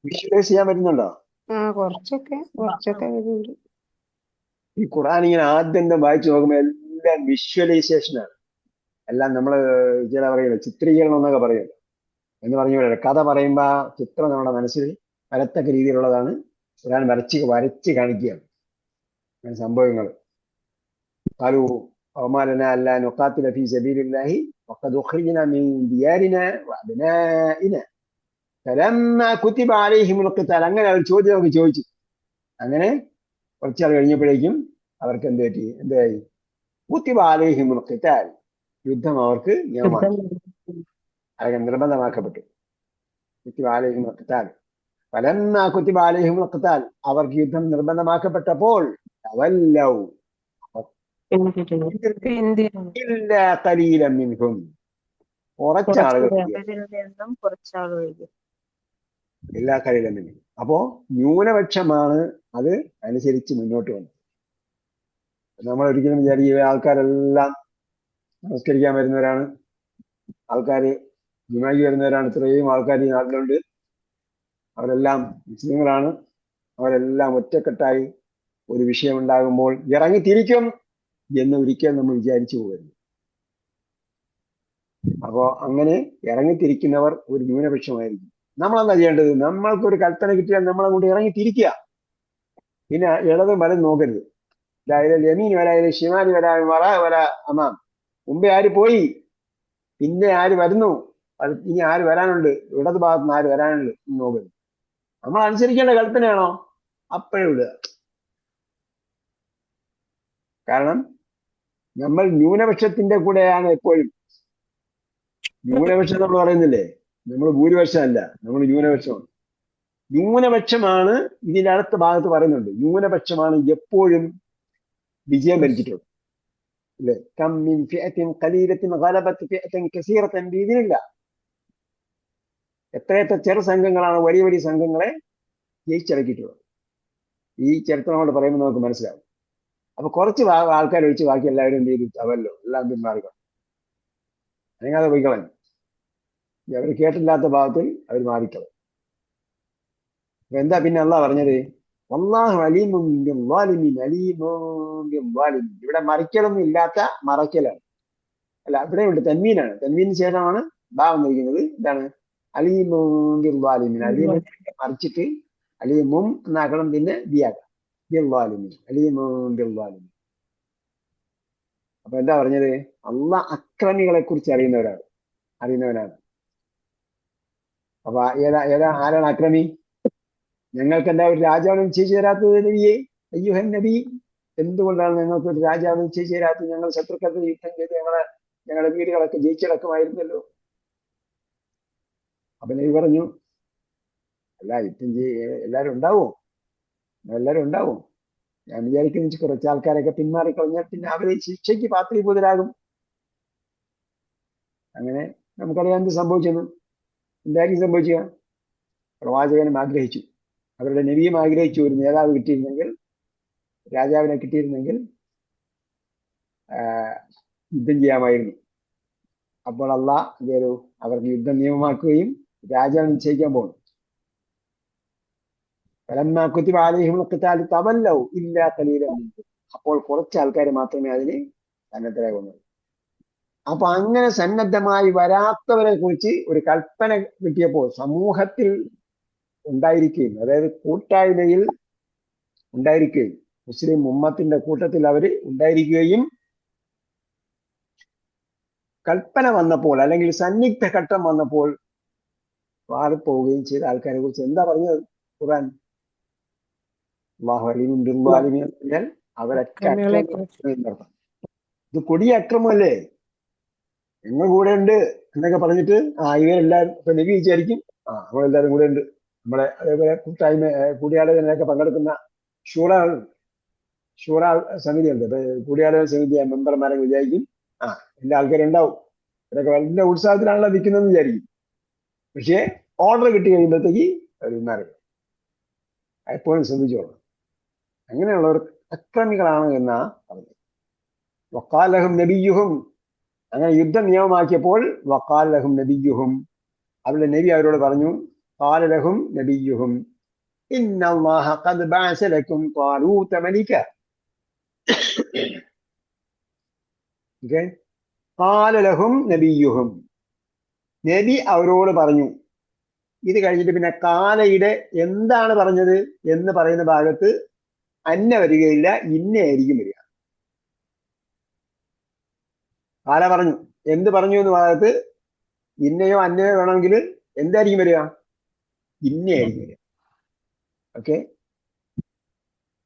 വിഷ്വലൈസ് ചെയ്യാൻ പറ്റുന്നുണ്ടോ? കുറച്ചൊക്കെ വരുന്നുണ്ട്. ഈ ഖുർആൻ ഇങ്ങനെ ആദ്യം വായിച്ചു നോക്കുമ്പോൾ എല്ലാം വിഷ്വലൈസേഷനാണ്. എല്ലാം നമ്മൾ ചില പറയുന്നത് ചിത്രീകരണം എന്നൊക്കെ പറയുമല്ലോ, എന്ന് പറഞ്ഞ പോലെ കഥ പറയുമ്പോ ആ ചിത്രം നമ്മുടെ മനസ്സിൽ വരത്തക്ക രീതിയിലുള്ളതാണ് ഖുർആൻ വരച്ച് കാണിക്കുകയാണ് സംഭവങ്ങൾ. قالوا وما لنا ألا نقاتل في سبيل الله وقد أخرجنا من ديارنا وأبنائنا فلما كتب عليهم القتال, അങ്ങനെ അവർ ചോദ്യമൊക്കെ ചോദിച്ചു. അങ്ങനെ കുറച്ചാൾ കഴിഞ്ഞപ്പോഴേക്കും അവർക്ക് എന്തായി? കുത്തിബ അലൈഹിമുൽ ഖിതാൽ, യുദ്ധം അവർക്ക് നിർബന്ധമാക്കപ്പെട്ടു. കുത്തിബ അലൈഹിമുൽ ഖിതാൽ ഫലമ്മാ കുത്തിബ അലൈഹിമുൽ ഖിതാൽ, അവർക്ക് യുദ്ധം നിർബന്ധമാക്കപ്പെട്ടപ്പോൾ തവല്ലൗ ഇല്ലാ ഖലീലൻ മിൻഹും, കുറച്ചാളുകൾ, എല്ലാ ഖലീലൻ മിൻഹും. അപ്പോ ന്യൂനപക്ഷമാണ് അത് അനുസരിച്ച് മുന്നോട്ട് വന്നത്. നമ്മൾ ഒരിക്കലും വിചാരിക്കുക ആൾക്കാരെല്ലാം നമസ്കരിക്കാൻ വരുന്നവരാണ്, ആൾക്കാര് ജുമാക്ക് വരുന്നവരാണ്, ഇത്രയും ആൾക്കാർ ഈ നാട്ടിലുണ്ട്, അവരെല്ലാം മുസ്ലിങ്ങളാണ്, അവരെല്ലാം ഒറ്റക്കെട്ടായി ഒരു വിഷയം ഉണ്ടാകുമ്പോൾ ഇറങ്ങിത്തിരിക്കും എന്ന് ഒരിക്കലും നമ്മൾ വിചാരിച്ചു പോകരുത്. അപ്പോ അങ്ങനെ ഇറങ്ങിത്തിരിക്കുന്നവർ ഒരു ന്യൂനപക്ഷമായിരിക്കും. നമ്മളെന്താ ചെയ്യേണ്ടത്? നമ്മൾക്കൊരു കൽപ്പന കിട്ടിയാൽ നമ്മളങ്ങോട്ട് ഇറങ്ങിത്തിരിക്കുക. പിന്നെ ഇടതും വലതും നോക്കരുത്. യമീൻ വരാ ഷിമാനി വരാ അമാം, മുമ്പേ ആര് പോയി, പിന്നെ ആര് വരുന്നു, ഇനി ആര് വരാനുണ്ട്, ഇടത് ഭാഗത്ത് നിന്ന് ആര് വരാനുണ്ട് എന്ന് നോക്കരുത്. നമ്മൾ അനുസരിക്കേണ്ട കൽപ്പനയാണോ അപ്പോഴേ വിടുക. കാരണം നമ്മൾ ന്യൂനപക്ഷത്തിന്റെ കൂടെയാണ് എപ്പോഴും. ന്യൂനപക്ഷം നമ്മൾ പറയുന്നില്ലേ, നമ്മൾ ഭൂരിപക്ഷമല്ല, നമ്മൾ ന്യൂനപക്ഷമാണ്. ന്യൂനപക്ഷമാണ് ഇതിന്റെ അടുത്ത ഭാഗത്ത് പറയുന്നുണ്ട്, ന്യൂനപക്ഷമാണ് എപ്പോഴും വിജയം വരിച്ചിട്ടുള്ളത്. അല്ലെ, കമ്മിൻ ഫിഅത്തിൻ ഖലീലത്തിൻ ഗലബത് ഫിഅതൻ കസീറതൻ ബിഇദ്നില്ലാഹ്. എത്രയെത്ര ചെറു സംഘങ്ങളാണ് വലിയ വലിയ സംഘങ്ങളെ ജയിച്ചിറക്കിയിട്ടുള്ളത്. ഈ ചരിത്രം കൊണ്ട് പറയുമ്പോൾ നമുക്ക് മനസ്സിലാവും. അപ്പൊ കുറച്ച് ആൾക്കാർ ഒഴിച്ച് ബാക്കി എല്ലാവരും എന്ത് ചെയ്തു? അവല്ലോ എല്ലാം പിന്മാറിക്കണം, അനങ്ങാതെ പോയിക്കളഞ്ഞു. അവർ കേട്ടില്ലാത്ത ഭാഗത്തിൽ അവർ മാറിക്കളയും. എന്താ പിന്നെ അള്ളാഹ് പറഞ്ഞത്? വല്ലാഹു അലീമുൻ ബിദ്ദാലിമീൻ അലീമുൻ ബിദ്ദാലിമീൻ. ഇവിടെ മറിക്കലൊന്നും ഇല്ലാത്ത മറയ്ക്കലാണ്. അല്ല, ഇവിടെ ഉണ്ട് തൻവീനാണ്. തൻവീന് ശേഷമാണ് ബാ വന്നിരിക്കുന്നത് എന്താണ് അലീമും ബിർവാലിമീൻ. അലീമിനെ മറിച്ചിട്ട് അലീമും എന്നാക്കണം, പിന്നെ ബിയാക്കാം ബിർവാലിമീൻ, അലീമും ബിർവാലിമീൻ. അപ്പൊ എന്താ പറഞ്ഞത്? അള്ളാഹ് അക്രമികളെ കുറിച്ച് അറിയുന്നവനാണ്. അപ്പൊ ആരാണ് അക്രമി? ഞങ്ങൾക്ക് എന്താ ഒരു രാജാവിനെ നിശ്ചയിച്ചു തരാത്തത് നബിയെ? അയ്യുഹൻ നബി, എന്തുകൊണ്ടാണ് ഞങ്ങൾക്ക് ഒരു രാജാവിനെ നിശ്ചയിച്ചു തരാത്തത്? ഞങ്ങൾ ശത്രുക്കൾക്ക് യുദ്ധം ചെയ്ത് ഞങ്ങളുടെ വീടുകളൊക്കെ ജയിച്ചിടക്കുമായിരുന്നല്ലോ. അപ്പൊ നബി പറഞ്ഞു, അല്ല, യുദ്ധം എല്ലാവരും ഉണ്ടാവും. ഞാൻ വിചാരിക്കുന്ന കുറച്ച് ആൾക്കാരൊക്കെ പിന്മാറിക്കളഞ്ഞാൽ പിന്നെ അവരെ ശിക്ഷയ്ക്ക് പാത്രീഭൂതരാകും. അങ്ങനെ നമുക്കറിയാം എന്ത് സംഭവിച്ചെന്ന്. എന്തായിരിക്കും സംഭവിക്കുക? പ്രവാചകനും ആഗ്രഹിച്ചു, അവരുടെ നബിയും ആഗ്രഹിച്ചു, ഒരു നേതാവ് കിട്ടിയിരുന്നെങ്കിൽ, രാജാവിനെ കിട്ടിയിരുന്നെങ്കിൽ യുദ്ധം ചെയ്യാമായിരുന്നു. അപ്പോൾ അള്ളാഹ് അവർക്ക് യുദ്ധം നിയമമാക്കുകയും രാജാവ് നിശ്ചയിക്കാൻ പോകുന്നു. അപ്പോൾ കുറച്ച് ആൾക്കാർ മാത്രമേ അതിന് സന്നദ്ധരാകുന്നു. അപ്പൊ അങ്ങനെ സന്നദ്ധമായി വരാത്തവരെ കുറിച്ച് ഒരു കൽപ്പന കിട്ടിയപ്പോൾ സമൂഹത്തിൽ ഉണ്ടായിരിക്കുകയും, അതായത് കൂട്ടായ്മയിൽ ഉണ്ടായിരിക്കുകയും, മുസ്ലിം ഉമ്മത്തിന്റെ കൂട്ടത്തിൽ അവര് ഉണ്ടായിരിക്കുകയും, കൽപ്പന വന്നപ്പോൾ അല്ലെങ്കിൽ സന്നിഗ്ധ ഘട്ടം വന്നപ്പോൾ മാറിപ്പോവുകയും ചെയ്ത ആൾക്കാരെ കുറിച്ച് എന്താ പറഞ്ഞത് ഖുർആൻ? അല്ലാഹു അലീമുൻ ബിർവാലിമീൻ എന്ന് പറഞ്ഞാൽ അവരൊക്കെ അക്രമം. ഇത് കൊടിയ അക്രമമല്ലേ? ഞങ്ങൾ കൂടെ ഉണ്ട് എന്നൊക്കെ പറഞ്ഞിട്ട് ഇവരെല്ലാവരും ഇപ്പൊ നബി വിചാരിക്കും നമ്മളെല്ലാവരും കൂടെ ഉണ്ട്. നമ്മളെ അതേപോലെ കൂടിയാലോചനയൊക്കെ പങ്കെടുക്കുന്ന ഷൂറ സമിതിയുണ്ട്. അപ്പൊ കൂടിയാലോചന സമിതി മെമ്പർമാരെ വിചാരിക്കും എല്ലാ ആൾക്കാരും ഉണ്ടാവും, ഇവരൊക്കെ വലിയ ഉത്സാഹത്തിലാണല്ലോ നിൽക്കുന്നതെന്ന് വിചാരിക്കും. പക്ഷേ ഓർഡർ കിട്ടി കഴിയുമ്പോഴത്തേക്ക് അവർ മാറും. എപ്പോഴും ശ്രദ്ധിച്ചോളാം. അങ്ങനെയുള്ളവർ അക്രമികളാണ് എന്നാ പറഞ്ഞത്. വഖാലഹും നബിയുഹും, അങ്ങനെ യുദ്ധം നിയമമാക്കിയപ്പോൾ വഖാലഹും നബിയുഹും, അവരുടെ നബി അവരോട് പറഞ്ഞു, ഖാലലഹും നബിയുഹും ഇന്നല്ലാഹ ഖദ് ബഅസ ലക്കും ത്വാലൂത മലിക. ഖാലലഹും നബിയുഹും, നബി അവരോട് പറഞ്ഞു. ഇത് കഴിഞ്ഞിട്ട് പിന്നെ കാലയുടെ എന്താണ് പറഞ്ഞത് എന്ന് പറയുന്ന ഭാഗത്ത് അന്ന വരികയില്ല, ഇന്നയായിരിക്കും വരിക. കാല പറഞ്ഞു, എന്ത് പറഞ്ഞു എന്ന് ഭാഗത്ത് ഇന്നയോ അന്നയോ വേണമെങ്കിൽ എന്തായിരിക്കും വരിക? ഇന്നയായിരിക്കും വരിക. ഓക്കെ,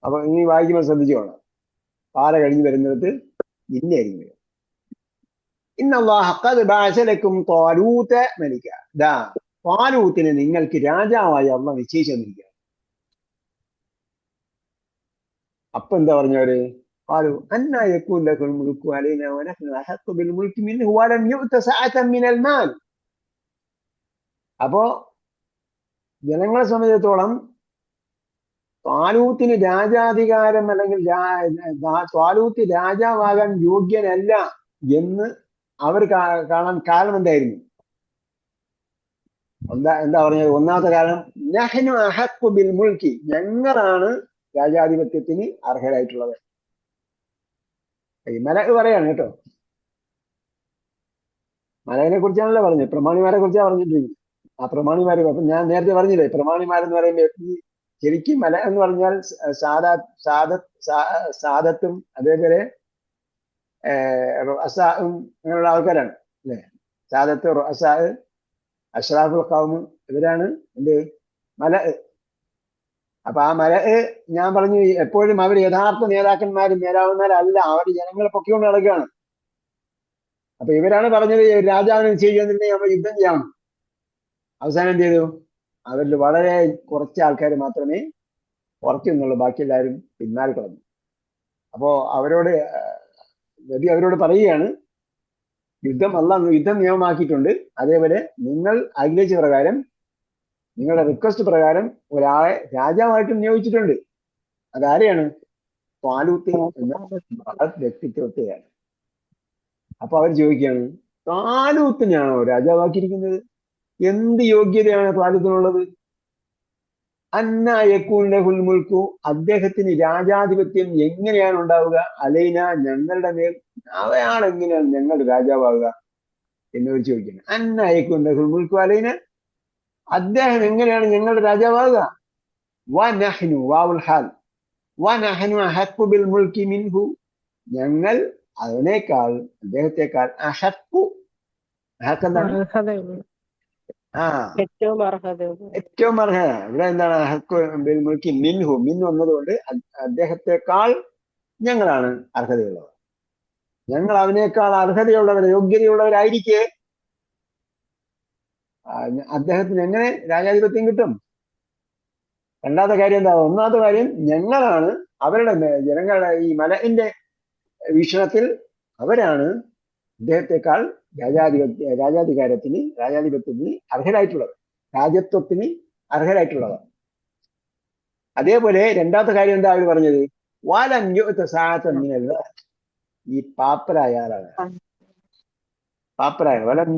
അപ്പൊ ഇനി വായിക്കുമ്പോൾ ശ്രദ്ധിച്ചു വേണം. കാല കഴിഞ്ഞ് വരുന്നിടത്ത് ഇന്നയായിരിക്കും വരിക. ഇന്നല്ലാഹ ഖദ് ബഅസ ലക്കും ത്വാലൂത മലിക. ത്വാലൂത്തിനെ നിങ്ങൾക്ക് രാജാവായി അള്ളാഹ് നിശ്ചയിച്ചു തന്നിരിക്കുക. അപ്പൊ എന്താ പറഞ്ഞവര്? قالوا أنى يكون لك الملك علينا ونحن أحق بالملك منه ولم يؤت سعة من المال. അപ്പോ ജനങ്ങളെ സംബന്ധിച്ചിടത്തോളം ത്വാലൂത്തിന് രാജാധികാരം അല്ലെങ്കിൽ ത്വാലൂത്ത് രാജാവാകാൻ യോഗ്യനല്ല എന്ന് അവർ കാണാൻ കാരണം എന്തായിരുന്നു? എന്താ പറഞ്ഞത്? ഒന്നാമത്തെ കാരണം, നഹ്നു അഹഖു ബിൽ മുൽക്കി, ഞങ്ങളാണ് രാജാധിപത്യത്തിന് അർഹരായിട്ടുള്ളത്. ഈ മലക്ക് പറയാണ് കേട്ടോ, മലകിനെ കുറിച്ചാണല്ലോ പറഞ്ഞത്, പ്രമാണിമാരെ കുറിച്ചാണ് പറഞ്ഞിട്ടുണ്ട്. ആ പ്രമാണിമാര്, അപ്പൊ ഞാൻ നേരത്തെ പറഞ്ഞില്ലേ, പ്രമാണിമാരെന്ന് പറയുമ്പോൾ ശരിക്കും മല എന്ന് പറഞ്ഞാൽ സാദത്തും അതേപോലെ റൊഅസാഉം അങ്ങനെയുള്ള ആൾക്കാരാണ് അല്ലെ. സാദത്ത്, റൊഅസാ, അഷ്റാഫുൽ ഖൗം, ഇവരാണ് എന്ത് മല. അപ്പൊ ആ മല ഞാൻ പറഞ്ഞു എപ്പോഴും അവർ യഥാർത്ഥ നേതാക്കന്മാരും മേലാവുന്നവരല്ല, അവർ ജനങ്ങളെ പൊക്കിക്കൊണ്ട് നടക്കുകയാണ്. അപ്പൊ ഇവരാണ് പറഞ്ഞത് രാജാവിനെ നിശ്ചയിക്കുന്നുണ്ടെങ്കിൽ നമ്മൾ യുദ്ധം ചെയ്യാം. അവസാനം എന്ത് ചെയ്തു? അവരിൽ വളരെ കുറച്ച് ആൾക്കാർ മാത്രമേ പുറത്തുനിന്നുള്ളൂ, ബാക്കി എല്ലാവരും പിന്മാറിക്കളഞ്ഞു. അപ്പോ നബി അവരോട് പറയുകയാണ്, യുദ്ധം നിയമമാക്കിയിട്ടുണ്ട്. അതേപോലെ നിങ്ങൾ ആഗ്രഹിച്ച പ്രകാരം, നിങ്ങളുടെ റിക്വസ്റ്റ് പ്രകാരം ഒരാളെ രാജാവായിട്ട് നിയോഗിച്ചിട്ടുണ്ട്. അതാരെയാണ്? ത്വാലൂത്ത് എന്ന വ്യക്തിത്വത്തെയാണ്. അപ്പൊ അവർ ചോദിക്കുകയാണ്, ത്വാലൂത്തിനെയാണോ രാജാവാക്കിയിരിക്കുന്നത്? എന്ത് യോഗ്യതയാണ് ത്വാലൂത്തിനുള്ളത്? അന്നാ യകൂനു ലഹുൽ മുൽക്കു, അദ്ദേഹത്തിന് രാജാധിപത്യം എങ്ങനെയാണ് ഉണ്ടാവുക? അലൈന, ഞങ്ങളുടെ മേൽ, അവയാണ് എങ്ങനെയാണ് ഞങ്ങളുടെ രാജാവാകുക? എന്നോട് ചോദിക്കുന്നത്. അന്നയക്കും മുൽക്കു അലൈന, അദ്ദേഹം എങ്ങനെയാണ് ഞങ്ങളുടെ രാജാവാകുക? വനഹ്നു വാവുൽ ഹാൽ വനഹ്നു അഹഖു ബിൽ മുൽക്കി മിൻഹു, ഞങ്ങൾ അവനേക്കാൾ അദ്ദേഹത്തെക്കാൾ അഹഖു, അഹഖ് എന്താണ്? അർഹതയുള്ളൂ, ആ ഏറ്റവും അർഹതയുള്ളൂ. ഏറ്റവും അർഹത. ഇവിടെ എന്താണ്? അഹഖു ബിൽ മുൽക്കി മിൻഹു, മിൻ വന്നതുകൊണ്ട് അദ്ദേഹത്തെക്കാൾ ഞങ്ങളാണ് അർഹതയുള്ളവർ. ഞങ്ങൾ അവനേക്കാൾ അർഹതയുള്ളവർ, യോഗ്യതയുള്ളവരായിരിക്കെ അദ്ദേഹത്തിന് എങ്ങനെ രാജാധിപത്യം കിട്ടും? രണ്ടാമത്തെ കാര്യം എന്താ? ഒന്നാമത്തെ കാര്യം, ഞങ്ങളാണ് അവരുടെ ജനങ്ങളുടെ ഈ മലയിന്റെ വീക്ഷണത്തിൽ അവരാണ് അദ്ദേഹത്തെക്കാൾ രാജാധിപത്യത്തിന് അർഹരായിട്ടുള്ളവർ, രാജ്യത്വത്തിന് അർഹരായിട്ടുള്ളവർ. അതേപോലെ രണ്ടാമത്തെ കാര്യം എന്താ അവർ പറഞ്ഞത്? വാലം യുഅ്ത സഅതൻ മിനൽ മാൽ, ഈ പാപ്പരായ ആളാണ്, പാപ്പരായ. വലം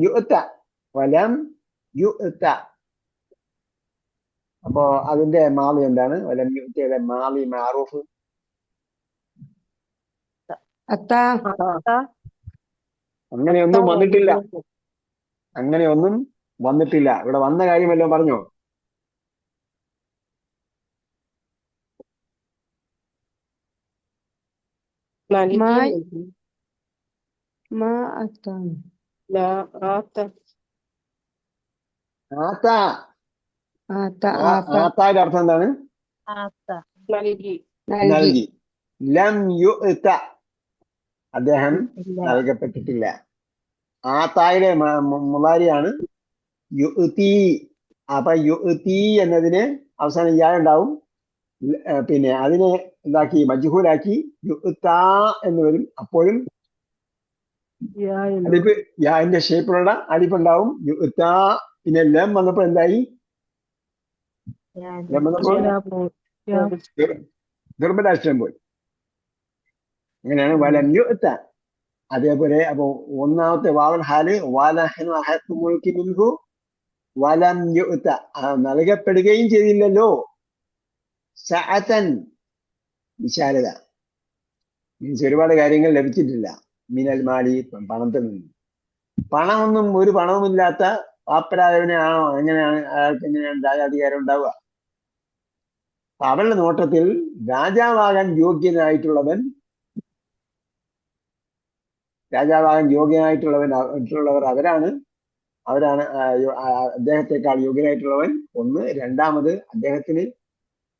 യുഅ്ത. അപ്പോ അതിന്റെ മാളി എന്താണ്? വലം യുഅ്തയുടെ മാളി മാറൂഫ് അത്താ അങ്ങനെയൊന്നും വന്നിട്ടില്ല, അങ്ങനെയൊന്നും വന്നിട്ടില്ല. ഇവിടെ വന്ന കാര്യമല്ലോ പറഞ്ഞോ? മാ അത്താണ് ആത്തായുടെ അർത്ഥം എന്താണ്? നൽകി. ലം യുഅ്ത, അദ്ദേഹം നൽകപ്പെട്ടിട്ടില്ല. ആത്തായുടെ മുളാരിയാണ് യുഅ്തി. അപ്പൊ യുഅ്തി എന്നതിന് അവസാനം യാ ഉണ്ടാവും. പിന്നെ അതിനെ എന്താക്കി? മജ്ഹൂലാക്കി യുഅ്ത എന്ന് വരും. അപ്പോഴും അലിഫ്, യാന്റെ ഷേപ്പിലുള്ള അലിഫ് ഉണ്ടാവും. യുഅ്ത. പിന്നെ ലം വന്നപ്പോൾ എന്തായി? ലം വന്നപ്പോൾ ദുർബലാക്ഷരം പോയി. അങ്ങനെയാണ് വലം യുഅ്ത. അതേപോലെ അപ്പൊ ഒന്നാമത്തെ വാവൽ ഹാല് വലഹ്നു അഹഖു മുൽക്കി മിൻഹു വലം യുഅ്ത, നൽകപ്പെടുകയും ചെയ്തില്ലല്ലോ. സഅതൻ, വിശാലത, മീൻസ് ഒരുപാട് കാര്യങ്ങൾ ലഭിച്ചിട്ടില്ല. മിനൽ മാലി, പണത്തിൽ നിന്ന്. പണമൊന്നും, ഒരു പണവുമില്ലാത്ത പാപ്പരായവനെ ആണോ? എങ്ങനെയാണ് അയാൾക്ക് എങ്ങനെയാണ് രാജാധികാരം ഉണ്ടാവുക? അവരുടെ നോട്ടത്തിൽ രാജാവാകാൻ യോഗ്യനായിട്ടുള്ളവർ അവരാണ് അദ്ദേഹത്തെക്കാൾ യോഗ്യനായിട്ടുള്ളവൻ. ഒന്ന്. രണ്ടാമത്, അദ്ദേഹത്തിന്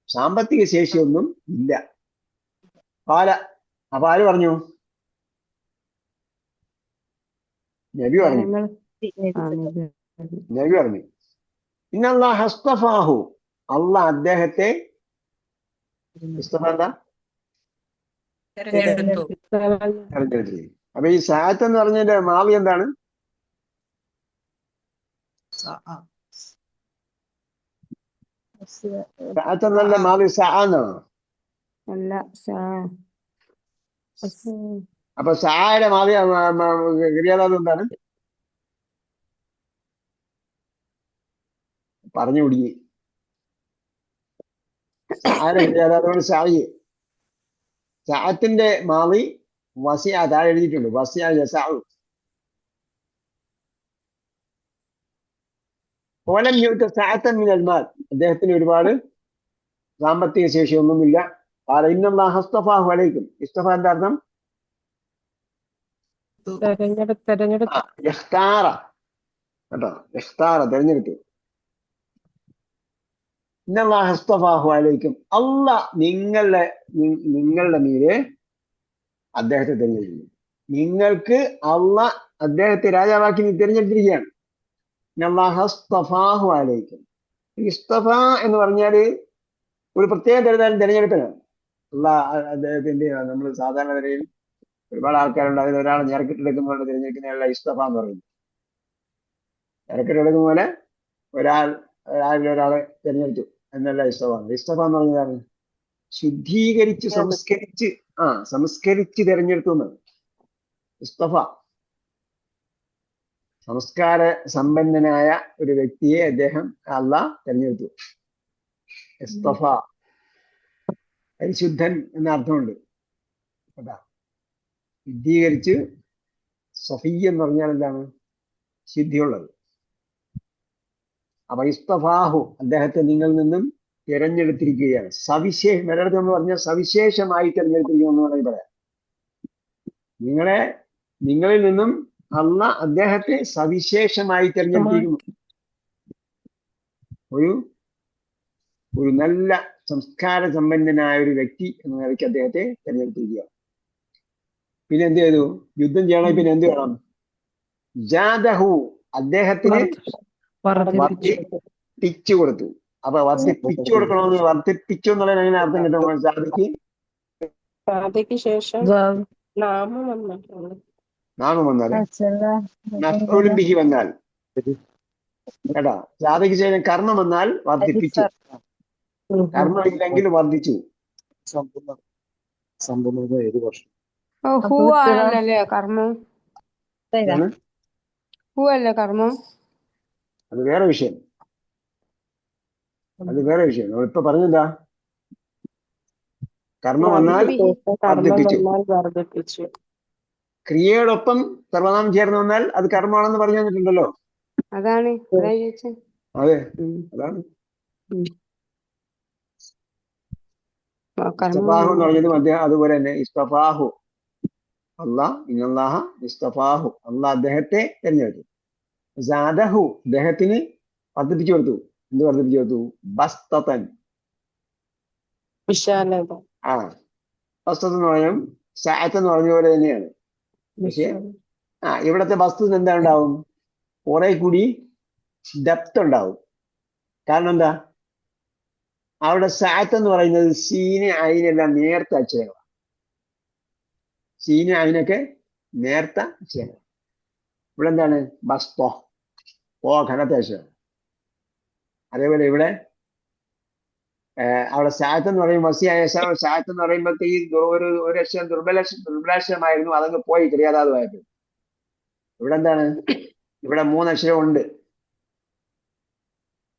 സാമ്പത്തിക ശേഷിയൊന്നും ഇല്ല. അപ്പൊ ആര് പറഞ്ഞു? നബി പറഞ്ഞു ഇന്നല്ലാഹ അസ്തഫാഹു, അള്ളാഹ് അദ്ദേഹത്തെ എന്താ? തെരഞ്ഞെടുത്തു. തെരഞ്ഞെടുത്തു. അപ്പൊ ഈ സഅത്ത് എന്ന് പറഞ്ഞതിന്റെ മാളി എന്താണ്? സഅത്ത് എന്നല്ല മാളി സഅ എന്നാണോ? അല്ല, അപ്പൊ സഅയുടെ മാളി ക്രിയാധാരം എന്താണ്? പറഞ്ഞു കുടുങ്ങി. സഅയുടെ ക്രിയാധാരമാണ് സഅയ്. സഅത്തിന്റെ മാളി വസിഅ, താഴെ എഴുതിയിട്ടുണ്ട്. വസിഅ യസഉ. വലം യുഅ്ത സഅതൻ മിനൽ മാൽ, അദ്ദേഹത്തിന് ഒരുപാട് സാമ്പത്തിക ശേഷിയൊന്നുമില്ല. ഇന്നല്ലാഹ അസ്തഫാഹു അലൈക്കും. ഇസ്തഫ എന്താ അർത്ഥം? ഇഖ്താറ, കേട്ടോ? ഇഖ്താറ, തെരഞ്ഞെടുത്തു. ഇന്നല്ലാഹ അസ്തഫാഹു അലൈക്കും, അള്ളാഹ് നിങ്ങളുടെ മീതെ അദ്ദേഹത്തെ തിരഞ്ഞെടുക്കുന്നു. നിങ്ങൾക്ക് അള്ളാഹ് അദ്ദേഹത്തെ രാജാവാക്കി തിരഞ്ഞെടുത്തിരിക്കുകയാണ്. ഇന്നല്ലാഹ അസ്തഫാഹു അലൈക്കും. ഇസ്തഫ എന്ന് പറഞ്ഞാല് ഒരു പ്രത്യേക തരത്തിലും തിരഞ്ഞെടുപ്പിനാണ്. അദ്ദേഹത്തിന്റെ നമ്മൾ സാധാരണ നിലയിൽ ഒരുപാട് ആൾക്കാരുണ്ട്. അതിൽ ഒരാൾ ഞെരക്കിട്ടെടുക്കുന്ന തിരഞ്ഞെടുക്കുന്നതിനുള്ള ഇസ്തഫ എന്ന് പറയുന്നത്. ഞെരക്കിട്ടെടുക്കുന്ന പോലെ ഒരാളെ തിരഞ്ഞെടുത്തു എന്നല്ല ഇസ്തഫ. ഇസ്തഫ എന്ന് പറഞ്ഞതാണ് ശുദ്ധീകരിച്ച് സംസ്കരിച്ച് തിരഞ്ഞെടുത്തു എന്നാണ് ഇസ്തഫ. സംസ്കാര സമ്പന്നനായ ഒരു വ്യക്തിയെ അള്ളാഹ് തിരഞ്ഞെടുത്തു. ഇസ്തഫ, പരിശുദ്ധൻ എന്ന അർത്ഥമുണ്ട്. കേട്ടാ? ശുദ്ധീകരിച്ച്. സഫി എന്ന് പറഞ്ഞാൽ എന്താണ്? സിദ്ധിയുള്ളത്. അപ്പൊ ഇസ്തഫാഹു, അദ്ദേഹത്തെ നിങ്ങളിൽ നിന്നും തിരഞ്ഞെടുത്തിരിക്കുകയാണ്. നേരത്തെ നമ്മൾ പറഞ്ഞ സവിശേഷമായി തിരഞ്ഞെടുത്തിരിക്കുന്നു എന്ന് വേണമെങ്കിൽ പറയാം. നിങ്ങളിൽ നിന്നും അള്ളാഹ് അദ്ദേഹത്തെ സവിശേഷമായി തിരഞ്ഞെടുത്തിരിക്കുന്നു. ഒരു നല്ല സംസ്കാര സമ്പന്നനായ ഒരു വ്യക്തി എന്ന നിലയ്ക്ക് അദ്ദേഹത്തെ തിരഞ്ഞെടുത്തിരിക്കുകയാണ്. പിന്നെ എന്ത് ചെയ്തു? യുദ്ധം ചെയ്യണമെങ്കിൽ പിന്നെ എന്ത് വേണം? ജാദഹു, അദ്ദേഹത്തിന് വർദ്ധിപ്പിച്ചു കൊടുത്തു. അപ്പൊ വർദ്ധിപ്പിച്ചു കൊടുക്കണമെന്ന്, വർദ്ധിപ്പിച്ചു എന്നുള്ളതിന് എങ്ങനെ അർത്ഥം കിട്ടും? സാധയ്ക്ക് ശേഷം നാമം വന്നിട്ടുണ്ട്. നാമം വന്നാൽ മഫ്ഊലുൻ ബിഹി വന്നാൽ കേട്ടാ, സാധയ്ക്ക് ശേഷം കർമ്മം വന്നാൽ വർദ്ധിപ്പിച്ചു, കർമ്മം ഇല്ലെങ്കിൽ വർദ്ധിച്ചു. സമ്പൂർണ്ണത ഏത് വർഷം? ഹൂ ആണല്ലേ കർമ്മം? ഹൂ അല്ലേ കർമ്മം? അത് വേറെ വിഷയം. നമ്മളിപ്പോ പറഞ്ഞെന്താ? കർമ്മം വന്നാൽ വർദ്ധിപ്പിച്ചു. ക്രിയയോടൊപ്പം സർവനാമം ചേർന്ന് വന്നാൽ അത് കർമ്മമാണെന്ന് പറഞ്ഞു തന്നിട്ടുണ്ടല്ലോ. അതാണ് ചോദിച്ചത്. അതെ, അതാണ് ഇസ്തഫാഹു എന്ന് പറഞ്ഞത്. അദ്ദേഹം അതുപോലെ തന്നെ ഇസ്തഫാഹു, ഇന്നല്ലാഹ ഇസ്തഫാഹു, അള്ളാഹ് അദ്ദേഹത്തെ തിരഞ്ഞെടുത്തു. സാദഹു, അദ്ദേഹത്തിന് വർദ്ധിപ്പിച്ചു കൊടുത്തു. എന്ത് വർദ്ധിപ്പിച്ചു കൊടുത്തു? ബസ്തൻ, വിശാലത. ബസ്തത്ത് എന്ന് പറഞ്ഞാൽ സാഅത്ത് എന്ന് പറഞ്ഞ പോലെ തന്നെയാണ്. പക്ഷെ ഇവിടത്തെ ബസ്തത്ത് എന്താ ഉണ്ടാവും? കുറെ കൂടി ഡെപ്ത് ഉണ്ടാവും. കാരണം എന്താ? അവിടെ സാഅത്ത് എന്ന് പറയുന്നത് സീന് അയിനെല്ലാം നേർത്ത അക്ഷരങ്ങളാണ്. സീന് അയിനൊക്കെ നേർത്ത അക്ഷരങ്ങൾ. ഇവിടെ എന്താണ്? ബസ്തോ, ഘനത്തെ അക്ഷരം. അതേപോലെ ഇവിടെ അവിടെ സാഅത്ത് എന്ന് പറയുമ്പോൾ സാഅത്ത് എന്ന് പറയുമ്പോഴത്തേക്ക് ഒരു അക്ഷരം ദുർബലാക്ഷരമായിരുന്നു, അതങ്ങ് പോയി ക്രിയാധാതുവായിട്ട്. ഇവിടെ എന്താണ്? ഇവിടെ 3 അക്ഷരം ഉണ്ട്.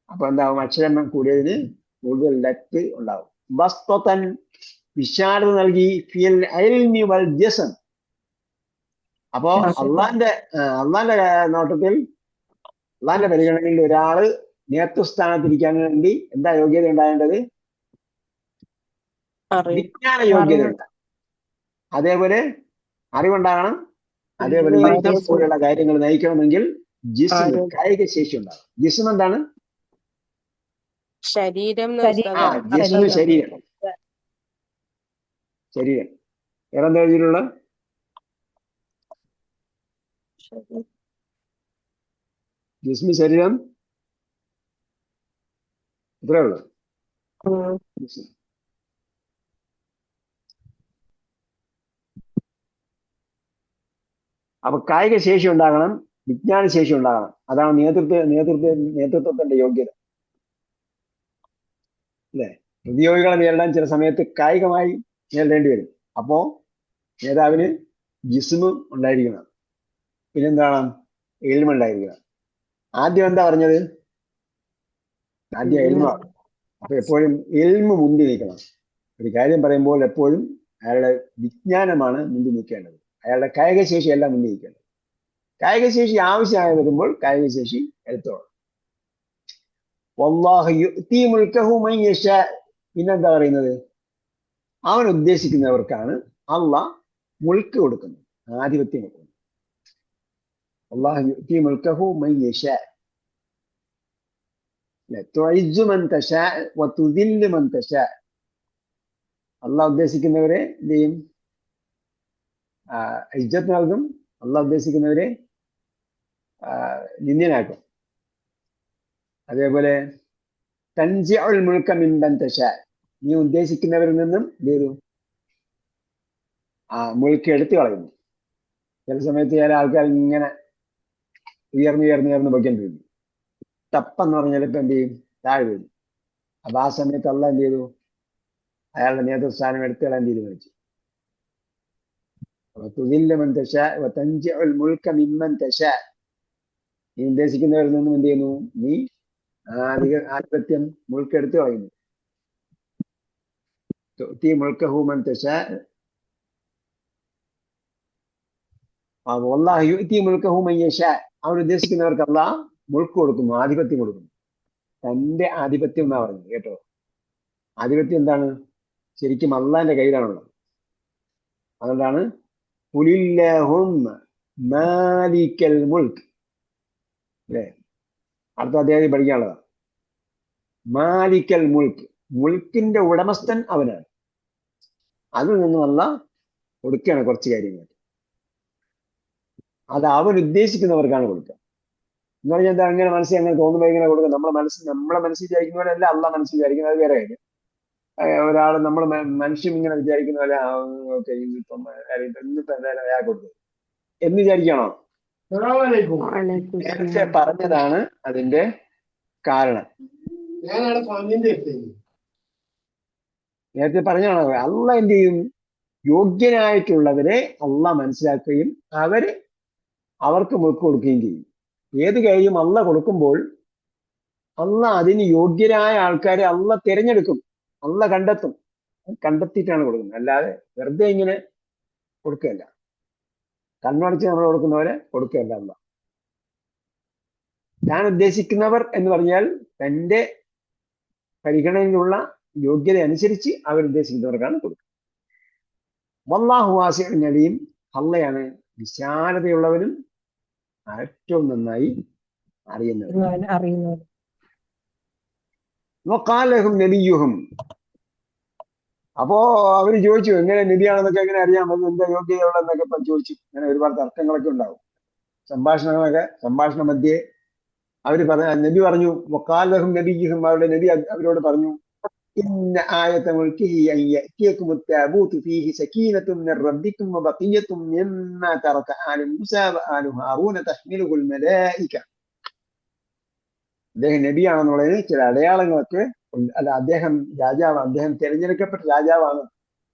അപ്പൊ എന്താവും? അക്ഷരം കൂടിയതിന് കൂടുതൽ ഡെപ്ത് ഉണ്ടാവും. ബസ്തൻ, വിശാലത നൽകി. ഫിൽ ഇൽമി വൽ ജസ്ം. അപ്പോ അള്ളാന്റെ നോട്ടത്തിൽ, അള്ളാന്റെ പരിഗണനയിൽ ഒരാള് നേതൃസ്ഥാനത്തിരിക്കാൻ വേണ്ടി എന്താ യോഗ്യത ഉണ്ടാകേണ്ടത്? വിജ്ഞാന യോഗ്യത ഉണ്ടാകും. അതേപോലെ അറിവുണ്ടാകണം. അതേപോലെ യുദ്ധം പോലുള്ള കാര്യങ്ങൾ നയിക്കണമെങ്കിൽ ജിസ്മ്, കായിക ശേഷി ഉണ്ടാകും. ജിസ്മ് എന്താണ്? ശരീരം. ജിസ്മ് ശരീരം. വേറെന്താ എഴുതിയിട്ടുള്ള? ജിസ്മ് ശരീരം, ഇത്രേ ഉള്ളു. അപ്പൊ കായിക ശേഷി ഉണ്ടാകണം, വിജ്ഞാന ശേഷി ഉണ്ടാകണം. അതാണ് നേതൃത്വത്തിന്റെ യോഗ്യത, അല്ലെ? പ്രതിയോഗികളെ നേരിടാൻ ചില സമയത്ത് കായികമായി നേരിടേണ്ടി വരും. അപ്പോ നേതാവിന് ജിസ്മ് ഉണ്ടായിരിക്കണം. പിന്നെന്താണ്? ഇൽമ് ഉണ്ടായിരിക്കണം. ആദ്യം എന്താ പറഞ്ഞത്? ആദ്യം ഇൽമാണ്. അപ്പൊ എപ്പോഴും ഇൽമ് മുന്തി നിൽക്കണം. ഒരു കാര്യം പറയുമ്പോൾ എപ്പോഴും അയാളുടെ വിജ്ഞാനമാണ് മുന്തി നിൽക്കേണ്ടത്, അയാളുടെ കായിക ശേഷിയല്ല മുന്തി നിൽക്കേണ്ടത്. കായിക ശേഷി ആവശ്യമായി വരുമ്പോൾ കായിക ശേഷി എടുത്തോളാം. വല്ലാഹു യുഅ്തി മുൽക്കഹു മൻ യശാ. പിന്നെന്താ പറയുന്നത്? അവൻ ഉദ്ദേശിക്കുന്നവർക്കാണ് അള്ളാഹ് മുൽക്ക് കൊടുക്കുന്നത്, ആധിപത്യം കൊടുക്കുന്നത്. അല്ലാഹു യുഅ്തി മുൽക്കഹു മൻ യശാ. തുഇസ്സു മൻ തശാ വതുദില്ലു മൻ തശാ. അള്ളാഹ് ഉദ്ദേശിക്കുന്നവരെ എന്ത് ചെയ്യും? ഇജ്ജത്ത് നൽകും. അള്ളാഹ് ഉദ്ദേശിക്കുന്നവരെ നിന്ദ്യനാക്കും. അതേപോലെ തൻസിഉൽ മുൽക മിമ്മൻ തശാ. നീ ഉദ്ദേശിക്കുന്നവരിൽ നിന്നും എന്ത് ചെയ്തു? മുൽക്ക് എടുത്തു കളയുന്നു. ചില സമയത്ത് ചില ആൾക്കാർ ഇങ്ങനെ ഉയർന്ന് പൊയ്ക്കൊണ്ടിരുന്നു. തപ്പെന്ന് പറഞ്ഞാൽ ഇപ്പൊ എന്ത് ചെയ്യും? താഴെ വീഴും. അപ്പൊ ആ സമയത്ത് അള്ളാഹ് എന്ത് ചെയ്തു? അയാളുടെ നേതൃസ്ഥാനം എടുത്തു കളയാൻ തീരുമാനിച്ചു. നീ ഉദ്ദേശിക്കുന്നവരിൽ നിന്നും എന്ത് ചെയ്യുന്നു? നീ ആധിപത്യം മുൽക്ക് എടുത്തു കളയുന്നു. വല്ലാഹു യുഅ്തി മുൽക്കഹു മൻ യശാ, അവൻ ഉദ്ദേശിക്കുന്നവർക്ക് അള്ളാഹ് മുൾക്ക് കൊടുക്കുന്നു, ആധിപത്യം കൊടുക്കുന്നു. തന്റെ ആധിപത്യം എന്നാ പറഞ്ഞത് കേട്ടോ. ആധിപത്യം എന്താണ്? ശരിക്കും അള്ളാന്റെ കയ്യിലാണുള്ളത്. അതുകൊണ്ടാണ് ഖുലില്ലാഹുമ്മ മാലിക്കൽ മുൽക്ക്, അല്ലേ? അടുത്ത അധ്യായം പഠിക്കാനുള്ളതാണ്. മാലിക്കൽ മുൽക്ക്, മുൽക്കിന്റെ ഉടമസ്ഥൻ അവനാണ്. അതിൽ നിന്നും അള്ളാഹ് കൊടുക്കുകയാണ് കുറച്ച് കാര്യങ്ങൾ. അത് അവൻ ഉദ്ദേശിക്കുന്നവർക്കാണ് കൊടുക്കുക എന്ന് പറഞ്ഞാൽ എന്താ? അങ്ങനെ മനസ്സിൽ അങ്ങനെ തോന്നുമ്പോൾ ഇങ്ങനെ കൊടുക്കുക. നമ്മളെ മനസ്സിൽ വിചാരിക്കുന്ന പോലെ അല്ല അള്ളാഹ് മനസ്സിൽ വിചാരിക്കുന്നത്, അത് വേറെ കാര്യം. ഒരാൾ നമ്മൾ മനുഷ്യൻ ഇങ്ങനെ വിചാരിക്കുന്ന പോലെ ഓക്കെ ഇന്നിപ്പം ഇന്നിപ്പോ എന്തായാലും അയാൾ കൊടുക്കും എന്ന് വിചാരിക്കണോ? വലൈക്കും നേരത്തെ സലാം. പറഞ്ഞതാണ് അതിന്റെ കാരണം. നേരത്തെ പറഞ്ഞാണോ അള്ളാഹ് എന്ത് ചെയ്യും? യോഗ്യനായിട്ടുള്ളവരെ അള്ളാഹ് മനസ്സിലാക്കുകയും അവർക്ക് മുൾക്ക് കൊടുക്കുകയും ചെയ്യും. ഏത് കാര്യം അള്ളാഹ് കൊടുക്കുമ്പോൾ അള്ളാഹ് അതിന് യോഗ്യരായ ആൾക്കാരെ അള്ളാഹ് തിരഞ്ഞെടുക്കും, അള്ളാഹ് കണ്ടെത്തും. കണ്ടെത്തിയിട്ടാണ് കൊടുക്കുന്നത്, അല്ലാതെ വെറുതെ ഇങ്ങനെ കൊടുക്കുകയല്ല. കണ്ണടച്ച് നമ്മൾ കൊടുക്കുന്നവരെ കൊടുക്കുകയല്ല അള്ളാഹ്. ഞാൻ ഉദ്ദേശിക്കുന്നവർ എന്ന് പറഞ്ഞാൽ തന്റെ പരിഗണനയിലുള്ള യോഗ്യത അനുസരിച്ച് അവരുദ്ദേശിക്കുന്നവർക്കാണ് കൊടുക്കുക. വല്ലാഹു വാസിഉൻ അലീം, അള്ളയാണ് വിശാലതയുള്ളവനും ഏറ്റവും നന്നായി അറിയുന്നവൻ. അറിയുന്നത്. വഖാല ലഹും നബിയ്യുഹും, അപ്പോ അവര് ചോദിച്ചു എങ്ങനെ നബിയാണെന്നൊക്കെ എങ്ങനെ അറിയാം, അത് എന്താ യോഗ്യതയുള്ളതെന്നൊക്കെ ഇപ്പം ചോദിച്ചു. അങ്ങനെ ഒരുപാട് തർക്കങ്ങളൊക്കെ ഉണ്ടാവും. സംഭാഷണ മധ്യേ നബി പറഞ്ഞു, വഖാല ലഹും നബിയ്യുഹും, അവരുടെ നബി അവരോട് പറഞ്ഞു, ഇന്ന ആയത മുൽകിഹി അൻ യഅതിയകും അത്താബൂതു ഫീഹി സകീനത്തും മിർ റബ്ബിക്കും വബഖിയ്യത്തും മിമ്മാ തറക ആലു മൂസാ വആലു ഹാറൂന തഹ്മിലുഹുൽ മലായിക. അദ്ദേഹം നബിയാണെന്നുള്ളതിന് ചില അടയാളങ്ങളൊക്കെ ഉണ്ട്. അല്ല, അദ്ദേഹം രാജാവ്, അദ്ദേഹം തിരഞ്ഞെടുക്കപ്പെട്ട രാജാവാണ്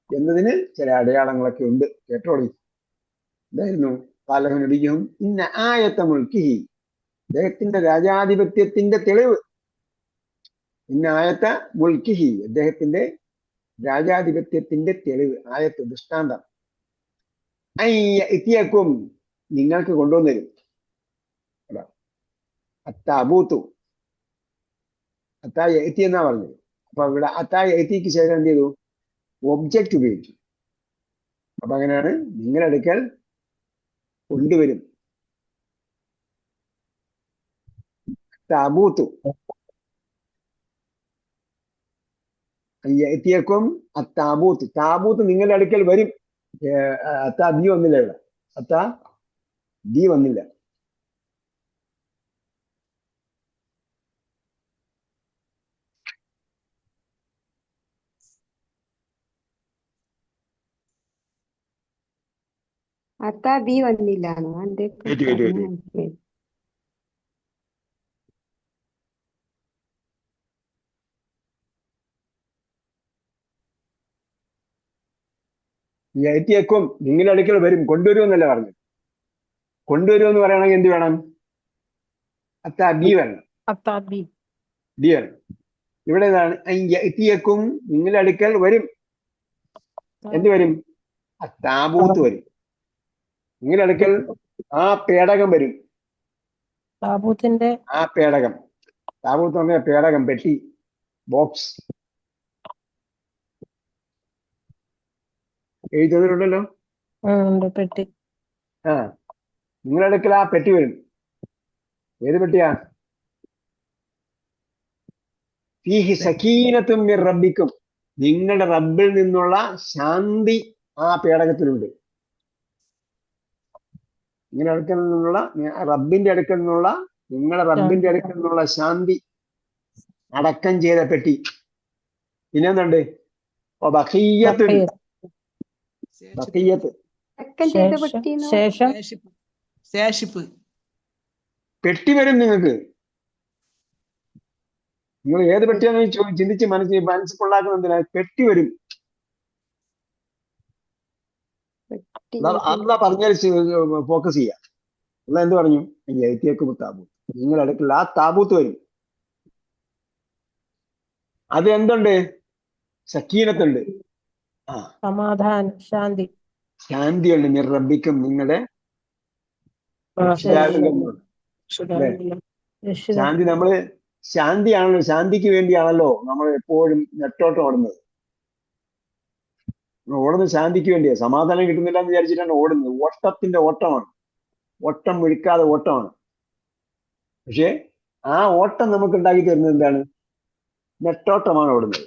എന്നതിന് ചില അടയാളങ്ങളൊക്കെ ഉണ്ട്. കേട്ടോളി. എന്തായിരുന്നു? ഖാലഹു നബിയ്യുഹും ഇന്ന ആയത മുൽകിഹി, അദ്ദേഹത്തിന്റെ രാജാധിപത്യത്തിന്റെ തെളിവ്. ഇന്ന ആയത്ത മുൽക്കിഹി, അദ്ദേഹത്തിന്റെ രാജാധിപത്യത്തിന്റെ തെളിവ്, ആയത്ത്, ദൃഷ്ടാന്തം. ഇത്തിയക്കും, നിങ്ങൾക്ക് കൊണ്ടുവന്നരും. അത്താബൂത്തു, അത്തായ എത്തി എന്നാ പറഞ്ഞത്. അപ്പൊ ഇവിടെ അത്തായ എത്തിക്ക് ശേഷം എന്ത് ചെയ്തു? ഒബ്ജക്റ്റ് ഉപയോഗിച്ചു. അപ്പൊ അങ്ങനെയാണ്, നിങ്ങളുടെ അടുക്കൽ കൊണ്ടുവരും. താബൂത്തു എത്തിയക്കും അത്താബൂത്ത്, താബൂത്ത് നിങ്ങളുടെ അടുക്കൽ വരും. അത്താ ബി വന്നില്ല ഇവിടെ, അത്താ ബി വന്നില്ല. അത്താ ബി വന്നില്ലാന്നോ? മനസ്സിലായി. എത്തിയക്കും നിങ്ങളുടെ അടുക്കൽ വരും, കൊണ്ടുവരുമെന്നല്ല പറഞ്ഞു. കൊണ്ടുവരുമെന്ന് പറയണമെങ്കിൽ എന്ത് വേണം? അത്താ ബി വരണം, ബി വരണം. ഇവിടെ ഏതാണ്? എത്തിയക്കും നിങ്ങളുടെ അടുക്കൽ വരും. എന്ത് വരും? താബൂത്ത് വരും. നിങ്ങളുടെ അടുക്കൽ ആ പേടകം വരും. താബൂത്തിന്റെ ആ പേടകം, താബൂത്ത് പറഞ്ഞ പേടകം, പെട്ടി, ബോക്സ്. എഴുതുന്നുണ്ടല്ലോ. പെട്ടി. ആ, നിങ്ങളുടെ അടുക്കൽ ആ പെട്ടി വരും. ഏത് പെട്ടിയാ? ഫീഹി സകീനത്തും മിർ റബ്ബിക്കും, നിങ്ങളുടെ റബ്ബിൽ നിന്നുള്ള ശാന്തി ആ പേടകത്തിലുണ്ട്. നിങ്ങളുടെ അടുക്കൽ നിന്നുള്ള, റബ്ബിന്റെ അടുക്കൽ നിന്നുള്ള, നിങ്ങളുടെ റബ്ബിന്റെ അടുക്കൽ നിന്നുള്ള ശാന്തി അടക്കം ചെയ്ത പെട്ടി. പിന്നെന്തുണ്ട്? ബഖിയ്യത്തുൻ, ബഖിയ്യത്ത്, ശേഷിപ്പ്. പെട്ടി വരും നിങ്ങൾക്ക്. നിങ്ങൾ ഏത് പെട്ടിയാണെന്ന് ചിന്തിച്ച് മനസ്സിൽ കൊള്ളാക്കുന്നതിനാ പെട്ടി വരും. അള്ളാഹ് പറഞ്ഞാൽ ഫോക്കസ് ചെയ്യാം. അള്ളാഹ് എന്ത് പറഞ്ഞു? എത്തിയേക്കും താബൂത്ത്, നിങ്ങളുടെ അടുക്കൽ ആ താബൂത്ത് വരും. അത് എന്തുണ്ട്? സക്കീനത്തുണ്ട്, സമാധാനം, ശാന്തി, ശാന്തിയുണ്ട്. മിർ റബ്ബിക്കും, നിങ്ങളുടെ രക്ഷിതാവിൽ അല്ലെ? ശാന്തി നമ്മള് ശാന്തിയാണല്ലോ, ശാന്തിക്ക് വേണ്ടിയാണല്ലോ നമ്മൾ എപ്പോഴും നെട്ടോട്ടം ഓടുന്നത്. ഓടുന്നത് ശാന്തിക്ക് വേണ്ടിയാ. സമാധാനം കിട്ടുന്നില്ല എന്ന് വിചാരിച്ചിട്ടാണ് ഓടുന്നത്. ഓട്ടത്തിന്റെ ഓട്ടമാണ്, ഓട്ടം ഒഴിക്കാതെ ഓട്ടമാണ്. പക്ഷെ ആ ഓട്ടം നമുക്ക് ഉണ്ടാക്കി തരുന്നത് എന്താണ്? നെട്ടോട്ടമാണ് ഓടുന്നത്.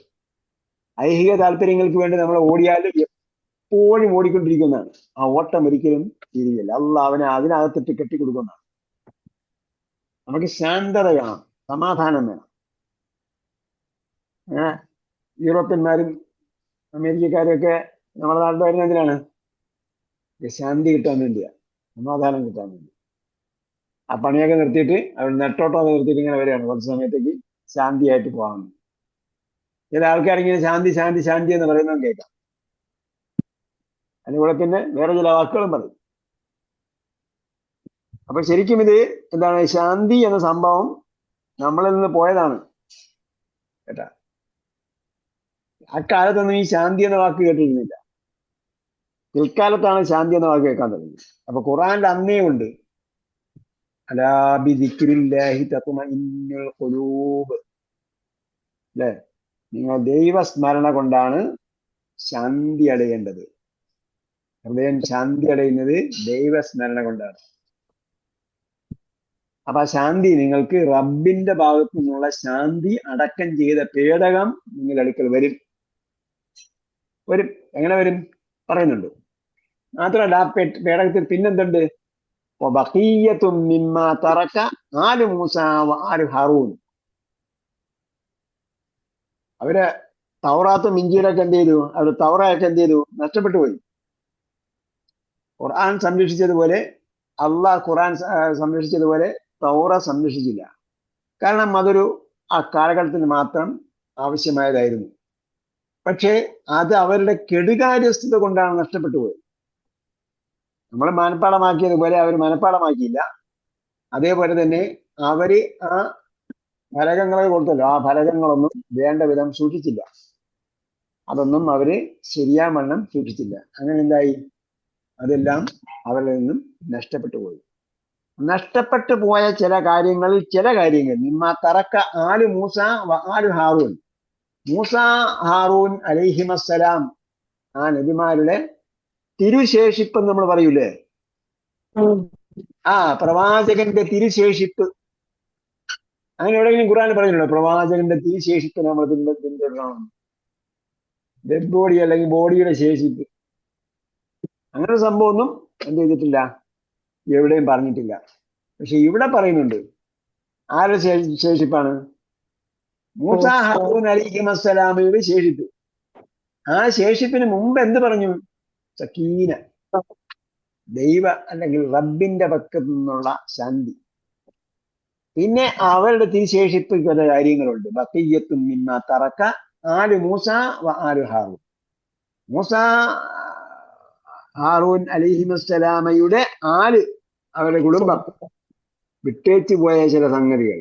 ഐഹിക താല്പര്യങ്ങൾക്ക് വേണ്ടി നമ്മൾ ഓടിയാൽ എപ്പോഴും ഓടിക്കൊണ്ടിരിക്കുന്നതാണ്. ആ ഓട്ടം ഒരിക്കലും തിരികില്ല. അവനെ അതിനകത്തിട്ട് കെട്ടിക്കൊടുക്കുന്നതാണ്. നമുക്ക് ശാന്തത വേണം, സമാധാനം വേണം. യൂറോപ്യന്മാരും അമേരിക്കക്കാരും ഒക്കെ നമ്മുടെ നാട്ടിൽ വരുന്നത് എന്തിനാണ്? ശാന്തി കിട്ടാൻ വേണ്ടിയാ, സമാധാനം കിട്ടാൻ വേണ്ടി. ആ പണിയൊക്കെ നിർത്തിയിട്ട് അവർ നെട്ടോട്ടമൊക്കെ നിർത്തിയിട്ട് ഇങ്ങനെ വരികയാണ്. കുറച്ച് സമയത്തേക്ക് ശാന്തിയായിട്ട് പോകാൻ. ചില ആൾക്കാരിങ്ങനെ ശാന്തി ശാന്തി ശാന്തി എന്ന് പറയുന്നത് കേൾക്കാം. അതിന് കൂടെ പിന്നെ വേറെ ചില വാക്കുകളും പറയും. അപ്പൊ ശരിക്കും ഇത് എന്താണ്? ശാന്തി എന്ന സംഭവം നമ്മളിൽ നിന്ന് പോയതാണ് കേട്ടാ. അക്കാലത്തൊന്നും ഈ ശാന്തി എന്ന വാക്ക് കേട്ടിരുന്നില്ല. പിൽക്കാലത്താണ് ശാന്തി എന്ന വാക്ക് കേൾക്കാൻ തുടങ്ങിയത്. അപ്പൊ ഖുറാനിൽ അന്നേ ഉണ്ട് അലാ ബിദിക്രില്ലാഹി തത്മഇന്നുൽ ഖുലൂബ്, അല്ലെ? നിങ്ങൾ ദൈവസ്മരണ കൊണ്ടാണ് ശാന്തി അടയേണ്ടത്. ഹൃദയം ശാന്തി അടയുന്നത് ദൈവസ്മരണ കൊണ്ടാണ്. അപ്പൊ ആ ശാന്തി നിങ്ങൾക്ക് റബ്ബിന്റെ ഭാഗത്തു നിന്നുള്ള ശാന്തി അടക്കം ചെയ്ത പേടകം നിങ്ങൾ അടുക്കൽ വരും. എങ്ങനെ വരും പറയുന്നുണ്ട്. മാത്രമല്ല ആ പേടകത്തിൽ പിന്നെന്തുണ്ട്? ബഖിയ്യത്തും മിമ്മാ തറക ആലു മൂസ വ ആലു ഹാറൂൻ. അവര് തൗറാത്തും ഇഞ്ചീലൊക്കെ എന്ത് ചെയ്തു? അവര് തൗറയൊക്കെ എന്ത് ചെയ്തു? നഷ്ടപ്പെട്ടു പോയി. ഖുർആൻ സംരക്ഷിച്ചതുപോലെ, അള്ളാഹ് ഖുർആൻ സംരക്ഷിച്ചതുപോലെ തൗറ സംരക്ഷിച്ചില്ല. കാരണം അതൊരു ആ കാലഘട്ടത്തിന് മാത്രം ആവശ്യമായതായിരുന്നു. പക്ഷേ അത് അവരുടെ കെടുകാര്യസ്ഥത കൊണ്ടാണ് നഷ്ടപ്പെട്ടു പോയത്. നമ്മൾ മനപ്പാടമാക്കിയതുപോലെ അവർ മനപ്പാടമാക്കിയില്ല. അതേപോലെ തന്നെ അവര് ആ ഫലകങ്ങളെ കൊടുത്തല്ലോ, ആ ഫലകങ്ങളൊന്നും വേണ്ട വിധം സൂക്ഷിച്ചില്ല. അതൊന്നും അവര് ശരിയാവണ്ണം സൂക്ഷിച്ചില്ല. അങ്ങനെ എന്തായി? അതെല്ലാം അവരിൽ നിന്നും നഷ്ടപ്പെട്ടു പോയി. നഷ്ടപ്പെട്ടു പോയ ചില കാര്യങ്ങൾ നിമ്മ തറക്ക ആലു മൂസ വ ആലു ഹാറൂൻ. മൂസ ഹാറൂൻ അലൈഹിമസ്സലാം, ആ നബിമാരുടെ തിരുശേഷിപ്പ് നമ്മൾ പറയൂലേ? ആ പ്രവാചകന്റെ തിരുശേഷിപ്പ്. അങ്ങനെ എവിടെയെങ്കിലും ഖുർആനിൽ പറയുന്നുണ്ടോ പ്രവാചകന്റെ തിരുശേഷിപ്പ് നമ്മൾ പിന്തുടരണം? ഡെഡ് ബോഡി അല്ലെങ്കിൽ ബോഡിയുടെ ശേഷിപ്പ്, അങ്ങനെ ഒരു സംഭവം ഒന്നും എന്ത് ചെയ്തിട്ടില്ല, എവിടെയും പറഞ്ഞിട്ടില്ല. പക്ഷെ ഇവിടെ പറയുന്നുണ്ട്. ആരുടെ ശേഷിപ്പാണ്? മൂസ ഹാറൂൻ അലൈഹിമസ്സലാമയുടെ ശേഷിപ്പ്. ആ ശേഷിപ്പിന് മുമ്പ് എന്ത് പറഞ്ഞു? സക്കീന, ദൈവ അല്ലെങ്കിൽ റബ്ബിന്റെ പക്കത്തു നിന്നുള്ള ശാന്തി. പിന്നെ അവരുടെ തിരുശേഷിപ്പ് ചില കാര്യങ്ങളുണ്ട്. ബഖിയ്യത്തും മിമ്മാ തറക ആലു മൂസ വ ആലു ഹാറൂൻ. മൂസ ഹാറൂൻ അലൈഹിമസ്സലാമയുടെ അവരുടെ കുടുംബം വിട്ടേച്ചു പോയ ചില സംഗതികൾ.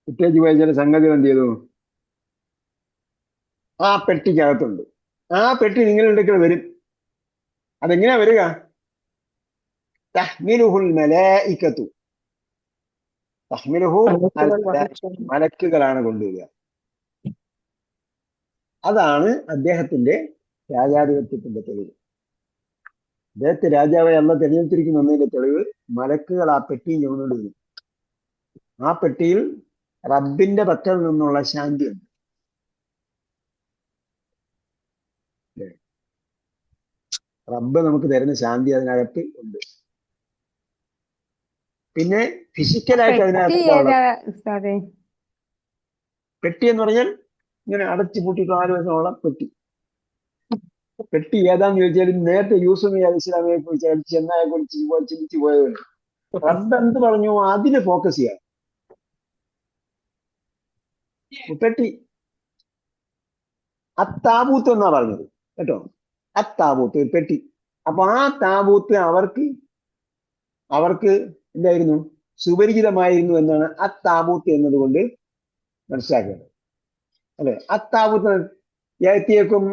വിട്ടേച്ചു പോയ ചില സംഗതികൾ എന്ത് ചെയ്തു? ആ പെട്ടിക്കകത്തുണ്ട്. ആ പെട്ടി നിങ്ങളുടെ അടുക്കൽ വരും. അതെങ്ങനെയാ വരിക? തഹ്മിലുഹുൽ മലായികത്തു. തഹ്മിലുഹു മലക്കുകളാണ് കൊണ്ടുവരിക. അതാണ് അദ്ദേഹത്തിന്റെ രാജാധിപത്യത്തിന്റെ തെളിവ്. അദ്ദേഹത്തെ രാജാവായി അന്ന് തെരഞ്ഞെടുത്തിരിക്കുന്ന ഒന്നിന്റെ തെളിവ് മലക്കുകൾ ആ പെട്ടിയും ചുമന്നുകൊണ്ട് വരും. ആ പെട്ടിയിൽ റബ്ബിന്റെ പക്കൽ നിന്നുള്ള ശാന്തിയുണ്ട്. റബ്ബ് നമുക്ക് തരുന്ന ശാന്തി അതിനകത്ത് ഉണ്ട്. പിന്നെ ഫിസിക്കലായിട്ട് അതിനകത്ത് പെട്ടി എന്ന് പറഞ്ഞാൽ ഇങ്ങനെ അടച്ചു പൂട്ടിയിട്ട് 4 ദിവസമുള്ള പെട്ടി. പെട്ടി ഏതാന്ന് ചോദിച്ചാൽ നേരത്തെ യൂസുഫ് നബി അലൈഹിസ്സലാമിനെ കുറിച്ച് ചെന്നായെ കുറിച്ച് ചിന്തിച്ചു പോയതുകൊണ്ട് റബ്ബ് എന്ത് പറഞ്ഞു അതിന് ഫോക്കസ് ചെയ്യാം. പെട്ടി അത്താബൂത്ത് എന്നാ പറഞ്ഞത് കേട്ടോ. അത്താബൂത്ത് പെട്ടി. അപ്പൊ ആ താബൂത്ത് അവർക്ക് എന്തായിരുന്നു? സുപരിചിതമായിരുന്നു എന്നാണ് അത്താബൂത്ത് എന്നതുകൊണ്ട് മനസ്സിലാക്കേണ്ടത്. അല്ലെ? ആ താബൂത്ത് യഅ്തിയക്കും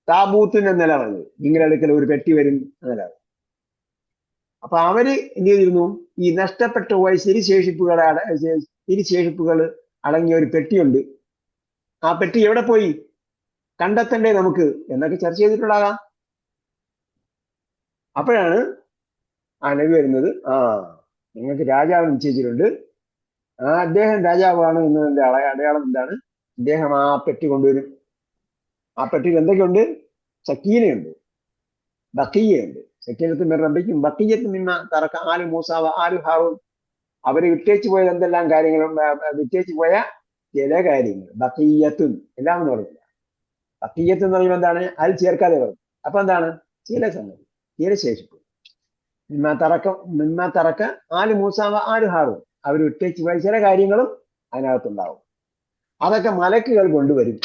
താബൂത്തിന് എന്നല്ല പറഞ്ഞത്, നിങ്ങളുടെ അടുക്കൽ ഒരു പെട്ടി വരും എന്നല്ല. അപ്പൊ അവര് എന്ത് ചെയ്തിരുന്നു? ഈ നഷ്ടപ്പെട്ടു പോയ ശരിശേഷിപ്പുകൾ അടങ്ങിയ ഒരു പെട്ടിയുണ്ട്. ആ പെട്ടി എവിടെ പോയി കണ്ടെത്തണ്ടേ നമുക്ക് എന്നൊക്കെ ചർച്ച ചെയ്തിട്ടുണ്ടാകാം. അപ്പോഴാണ് ആ നബി വരുന്നത്. നിങ്ങൾക്ക് രാജാവ് നിശ്ചയിച്ചിട്ടുണ്ട്, അദ്ദേഹം രാജാവാണ് എന്നതിന്റെ അടയാളം എന്താണ്? അദ്ദേഹം ആ പെട്ടി കൊണ്ടുവരും. ആ പെട്ടിയിൽ എന്തൊക്കെയുണ്ട്? സക്കീനയുണ്ട്, ബഖിയ്യയുണ്ട്. സക്കീനത്ത് മിർ റബ്ബിക്കും ബഖിയ്യത്ത് മിമ്മ തറക ആലു മൂസ വ ആലു ഹാറൂൻ. അവര് വിട്ടേച്ചു പോയ എന്തെല്ലാം കാര്യങ്ങളും, വിട്ടേച്ചു പോയ ചില കാര്യങ്ങൾ. ബഖിയ്യത്തും എല്ലാം എന്ന് പറഞ്ഞില്ല. ബഖിയ്യത്ത് എന്ന് പറയുമ്പോൾ എന്താണ്? അതിൽ ചേർക്കാതെ പറഞ്ഞു. അപ്പൊ എന്താണ്? ചില സംഗതി, ചില ശേഷിപ്പ്. മിമ്മ തറക്ക ആലു മൂസ വ ആലു ഹാറൂൻ. അവർ വിട്ടേച്ചു പോയ ചില കാര്യങ്ങളും അതിനകത്തുണ്ടാവും. അതൊക്കെ മലക്കുകൾ കൊണ്ടുവരും.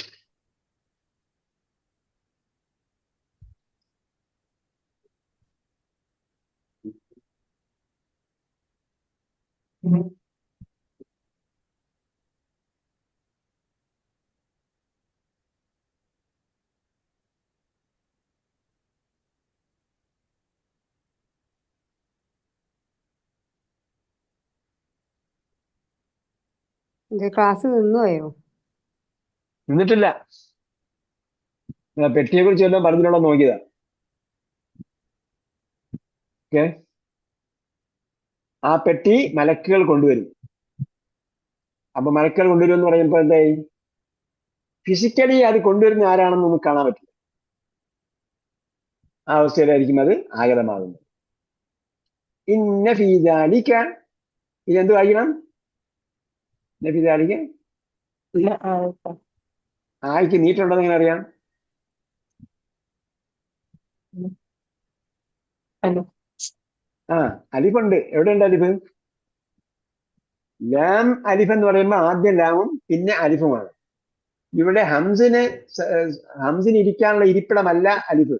ക്ലാസ് നിന്നുപോയോ? നിന്നിട്ടില്ല. പെട്ടിയെ കുറിച്ച് വല്ലതും പറഞ്ഞിട്ടുണ്ടോ നോക്കിയതാ. ഓക്കെ, ആ പെട്ടി മലക്കുകൾ കൊണ്ടുവരും. അപ്പൊ മലക്കുകൾ കൊണ്ടുവരും എന്ന് പറയുമ്പോ എന്തായി? ഫിസിക്കലി അത് കൊണ്ടുവരുന്ന ആരാണെന്ന് നമുക്ക് കാണാൻ പറ്റില്ല. ആ അവസ്ഥയിലായിരിക്കും അത് ആഗതമാകുന്നത്. ഇന്ന ഫീദാലിക്ക, ഇതെന്ത് വായിക്കണം? ഇന്ന ഫീദാലിക്ക ആയിക്ക് നീട്ടുണ്ടെന്ന് എങ്ങനെ അറിയാം? അലിഫുണ്ട്. എവിടെയുണ്ട് അലിഫ്? ലാം അലിഫ് എന്ന് പറയുമ്പോൾ ആദ്യം ലാമും പിന്നെ അലിഫുമാണ്. ഇവിടെ ഹംസിന് ഇരിക്കാനുള്ള ഇരിപ്പിടമല്ല അലിഫ്.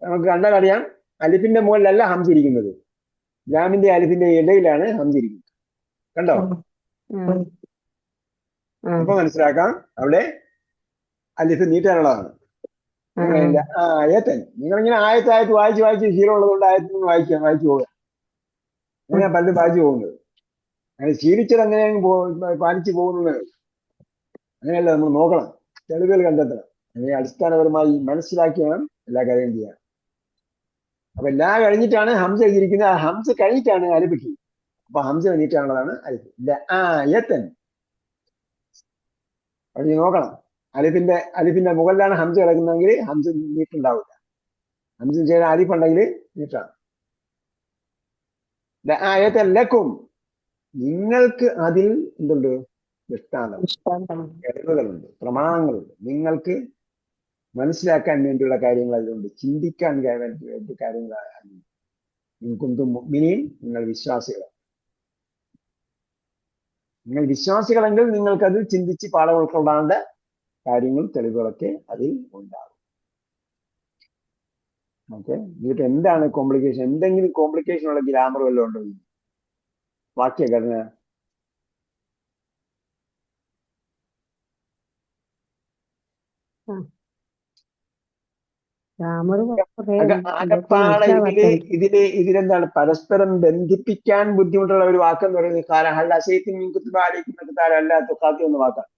നമുക്ക് കണ്ടാൽ അറിയാം, അലിഫിന്റെ മുകളിലല്ല ഹംസ് ഇരിക്കുന്നത്, ലാമിന്റെ അലിഫിന്റെ ഇടയിലാണ് ഹംസ് ഇരിക്കുന്നത്. കണ്ടോ? അപ്പൊ മനസ്സിലാക്കാം അവിടെ അലിഫ് നീട്ടാനുള്ളതാണ്. ആയത്തൻ, നിങ്ങളിങ്ങനെ ആയത്തായത്ത് വായിച്ച് ശീലമുള്ളത് കൊണ്ട് വായിച്ചു പോവുക. അങ്ങനെ പലരും വായിച്ചു പോകുന്നത്. അങ്ങനെ ശീലിച്ചത് അങ്ങനെ പാലിച്ചു പോകുന്നത് അങ്ങനെയല്ല. നമ്മൾ നോക്കണം, തെളിവുകൾ കണ്ടെത്തണം. അങ്ങനെ അടിസ്ഥാനപരമായി മനസ്സിലാക്കി വേണം എല്ലാ കാര്യവും ചെയ്യാൻ. അപ്പൊ എല്ലാം കഴിഞ്ഞിട്ടാണ് ഹംസ എഴുതിയിരിക്കുന്നത്. ആ ഹംസ കഴിഞ്ഞിട്ടാണ് അലിഫ്. അപ്പൊ ഹംസ നീട്ടാനുള്ളതാണ് അലിഫ്. യത്തൻ കഴിഞ്ഞ് നോക്കണം. അലിഫിന്റെ മുകളിലാണ് ഹംസ കിടക്കുന്നതെങ്കിൽ ഹംസ നീട്ടുണ്ടാവില്ല. ഹംസ ചെയ്ത അലിഫ് ഉണ്ടെങ്കിൽ നീട്ടാണ്. ലക്കും, നിങ്ങൾക്ക് അതിൽ എന്തുണ്ട്? ദൃഷ്ടാന്തം, കഴിവുകളുണ്ട്, പ്രമാണങ്ങളുണ്ട്. നിങ്ങൾക്ക് മനസ്സിലാക്കാൻ വേണ്ടിയുള്ള കാര്യങ്ങൾ അതിലുണ്ട്, ചിന്തിക്കാൻ വേണ്ടി കാര്യങ്ങൾ. നിങ്ങൾ വിശ്വാസികളാണ്. നിങ്ങൾ വിശ്വാസികളെങ്കിൽ നിങ്ങൾക്കത് ചിന്തിച്ച് പാഠം ഉൾക്കൊള്ളാണ്ട കാര്യങ്ങളും തെളിവുകളൊക്കെ അതിൽ ഉണ്ടാകും. ഓക്കെ, ഇതിട്ട് എന്താണ് കോംപ്ലിക്കേഷൻ? എന്തെങ്കിലും കോംപ്ലിക്കേഷൻ ഉള്ള ഗ്രാമർ വല്ലതും ഉണ്ടോ? വാക്യഘടന ആകപ്പാടെ ഇതിലെന്താണ്? പരസ്പരം ബന്ധിപ്പിക്കാൻ ബുദ്ധിമുട്ടുള്ള ഒരു വാക്കെന്ന് പറയുന്നത് ഹൽ അസൈത്തും മിൻ കുത്തുബ അലൈക്കും അല്ലാ തുഖാത്തി എന്ന വാക്കാണ്.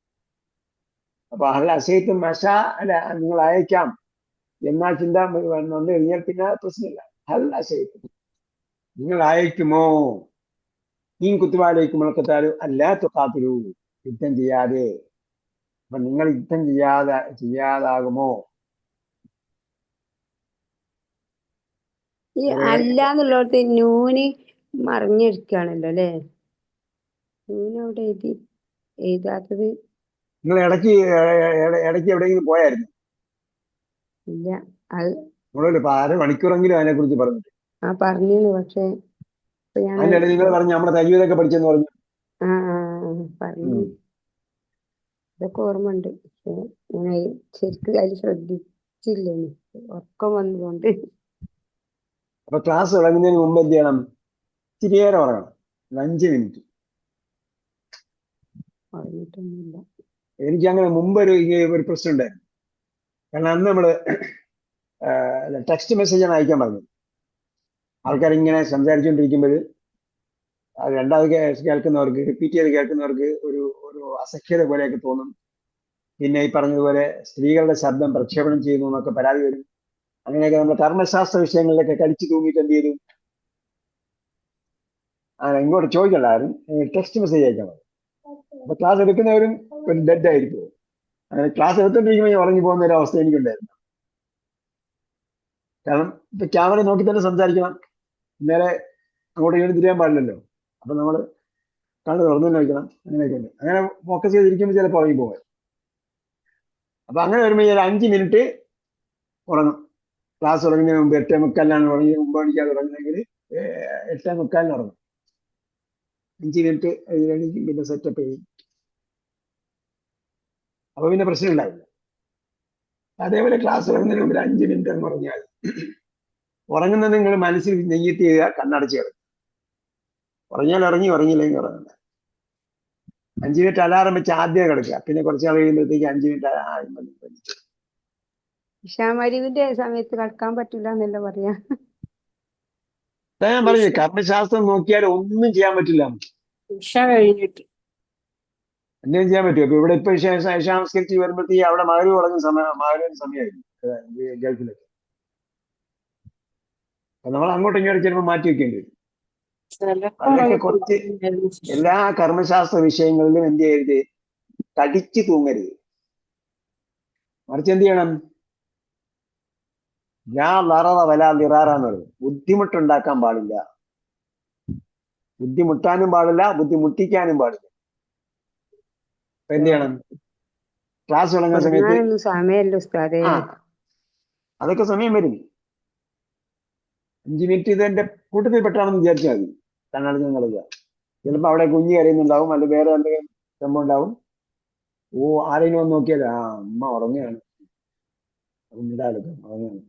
അപ്പൊ ഹൽ അസൈത്തും അല്ല, നിങ്ങൾ അയക്കാം എന്നാ ചിന്ത വന്നു കഴിഞ്ഞാൽ പിന്നെ പ്രശ്നമില്ല. ഹൽ അസൈത്തും, നിങ്ങൾ അയക്കുമോ? മീൻ കുത്തുബ അലൈക്കും അല്ലാ തുഖാത്തിലു, യുദ്ധം ചെയ്യാതെ. അപ്പൊ നിങ്ങൾ യുദ്ധം ചെയ്യാതാകുമോ? ഈ അല്ലാന്നുള്ളടത്ത് നൂന് മറിഞ്ഞെടുക്കുകയാണല്ലോ അല്ലേ? നൂനവിടെ എഴുതാത്തത്. നിങ്ങൾ ഇടയ്ക്ക് എവിടെയെങ്കിലും പോയായിരുന്നു? ഇല്ല, അത് നമ്മളൊരു അരമണിക്കൂറെങ്കിലും അതിനെ കുറിച്ച് പറഞ്ഞിട്ട്. പറഞ്ഞു. പക്ഷെ അതിന്റെ നിങ്ങൾ പറഞ്ഞു നമ്മുടെ തജ്വീദൊക്കെ പഠിച്ചെന്ന് പറഞ്ഞു. പറഞ്ഞു, ഇതൊക്കെ ഓർമ്മ ഉണ്ട്. പക്ഷെ ഞാൻ ശരിക്കും അതിൽ ശ്രദ്ധിച്ചില്ല, ഉറക്കം വന്നതുകൊണ്ട്. അപ്പൊ ക്ലാസ് തുടങ്ങുന്നതിന് മുമ്പ് എന്ത് ചെയ്യണം? ഇച്ചിരി നേരം ഉറങ്ങണം, 5 മിനിറ്റ്. പറഞ്ഞിട്ടൊന്നുമില്ല. എനിക്ക് അങ്ങനെ മുമ്പ് ഒരു പ്രശ്നം ഉണ്ടായിരുന്നു. കാരണം അന്ന് നമ്മള് ടെക്സ്റ്റ് മെസ്സേജാണ് അയക്കാൻ പറഞ്ഞത്. ആൾക്കാർ ഇങ്ങനെ സംസാരിച്ചുകൊണ്ടിരിക്കുമ്പോൾ അത് രണ്ടാമത് കേൾക്കുന്നവർക്ക്, റിപ്പീറ്റ് ചെയ്ത് കേൾക്കുന്നവർക്ക് ഒരു ഒരു അസഖ്യത പോലെയൊക്കെ തോന്നും. പിന്നെ ഈ പറഞ്ഞതുപോലെ സ്ത്രീകളുടെ ശബ്ദം പ്രക്ഷേപണം ചെയ്യുന്നു എന്നൊക്കെ പരാതി വരും. അങ്ങനെയൊക്കെ നമ്മൾ കർമ്മശാസ്ത്ര വിഷയങ്ങളിലൊക്കെ കടിച്ചു തൂങ്ങിയിട്ട് എന്ത് ചെയ്തു, ഇങ്ങോട്ട് ചോദിക്കണ്ടായിരുന്നു, ടെക്സ്റ്റ് മെസ്സേജ് അയക്കാൻ പറഞ്ഞു. അപ്പൊ ക്ലാസ് എടുക്കുന്നവരും ഒരു ഡെഡ് ആയിരിക്കും. അങ്ങനെ ക്ലാസ് എടുത്തോണ്ടിരിക്കുമ്പോൾ ഉറങ്ങി പോകുന്ന ഒരു അവസ്ഥ എനിക്കുണ്ടായിരുന്നു. കാരണം ഇപ്പൊ ക്യാമറ നോക്കി തന്നെ സംസാരിക്കണം, നേരെ അങ്ങോട്ട് ഇങ്ങനെ തിരിയാൻ പാടില്ലല്ലോ. അപ്പൊ നമ്മൾ കണ്ണ് തുറന്നു തന്നെ വയ്ക്കണം. അങ്ങനെയൊക്കെ ഉണ്ട്. അങ്ങനെ ഫോക്കസ് ചെയ്തിരിക്കുമ്പോൾ ചിലപ്പോൾ ഉറങ്ങി പോകാം. അപ്പൊ അങ്ങനെ വരുമ്പോൾ ഒരു 5 മിനിറ്റ് ഉറങ്ങും. ക്ലാസ് തുടങ്ങുന്നതിന് മുമ്പ് 8:45 ഉറങ്ങി, 9 മണിക്കാണ് തുടങ്ങുന്നതെങ്കിൽ 8:45 ഉറങ്ങും. 5 മിനിറ്റ് എഴുതി പിന്നെ സെറ്റപ്പ് ചെയ്യും. അപ്പൊ പിന്നെ പ്രശ്നം ഉണ്ടാവില്ല. അതേപോലെ ക്ലാസ് തുടങ്ങുന്നതിന് മുമ്പ് 5 മിനിറ്റ് അങ്ങ് ഉറങ്ങിയാൽ, ഉറങ്ങുന്നത് നിങ്ങൾ മനസ്സിൽ നെയ്യത്ത് ചെയ്യുക, കണ്ണടച്ച് കിടക്കും. ഉറങ്ങിയാൽ ഉറങ്ങി, ഉറങ്ങിയില്ലെങ്കിൽ ഉറങ്ങണ്ട. 5 മിനിറ്റ് അലാറം വെച്ച് ആദ്യം കിടക്കുക, പിന്നെ കുറച്ച് നാൾ കഴിയുമ്പോഴത്തേക്ക് 5 മിനിറ്റ് ഇഷാമരിവിന്റെ സമയത്ത് കിടക്കാൻ പറ്റില്ല എന്നല്ല പറയാ. ഞാൻ പറഞ്ഞു, കർമ്മശാസ്ത്രം നോക്കിയാൽ ഒന്നും ചെയ്യാൻ പറ്റില്ല. ഉഷ കഴിഞ്ഞിട്ട് എന്തെങ്കിലും ചെയ്യാൻ പറ്റുമോ? ഇപ്പൊ ഇവിടെ ഇപ്പൊ ഇഷാംസ്കരിച്ച് വരുമ്പോഴത്തേക്ക് അവിടെ മകര് തുടങ്ങുന്ന സമയമായിരുന്നു ഗൾഫിലൊക്കെ. അപ്പൊ നമ്മൾ അങ്ങോട്ടും ഇങ്ങോട്ടും ചിലപ്പോൾ മാറ്റി വെക്കേണ്ടി വരും. ചിലപ്പോ അതിനൊക്കെ കുറച്ച് എല്ലാ കർമ്മശാസ്ത്ര വിഷയങ്ങളിലും എന്ത് ചെയ്യരുത്, കടിച്ചു തൂങ്ങരുത്. മറിച്ച് എന്ത് ചെയ്യണം, ഞാൻ ലററ വല ലിറാറാന്ന് പറയും. ബുദ്ധിമുട്ടുണ്ടാക്കാൻ പാടില്ല, ബുദ്ധിമുട്ടാനും പാടില്ല, ബുദ്ധിമുട്ടിക്കാനും പാടില്ല. അപ്പൊ എന്ത് ചെയ്യണം, ക്ലാസ് തുടങ്ങുന്ന സമയത്ത് ഉറങ്ങാനൊന്നും സമയമല്ല ഉസ്താദേ. അതൊക്കെ സമയം വരും. 5 മിനിറ്റ് ഇതെന്റെ കൂട്ടത്തിൽ പെട്ടാണെന്ന് വിചാരിച്ചാൽ മതി. കണ്ണടച്ച് കളയുക. ചിലപ്പോൾ അവിടെ കുഞ്ഞ് കരയുന്നുണ്ടാവും, അല്ലെങ്കിൽ വേറെ എന്തെങ്കിലും സംഭവം ഉണ്ടാവും. ആരെങ്കിലും വന്ന് നോക്കിയാൽ അമ്മ ഉറങ്ങുകയാണ്, ഉറങ്ങുകയാണ്.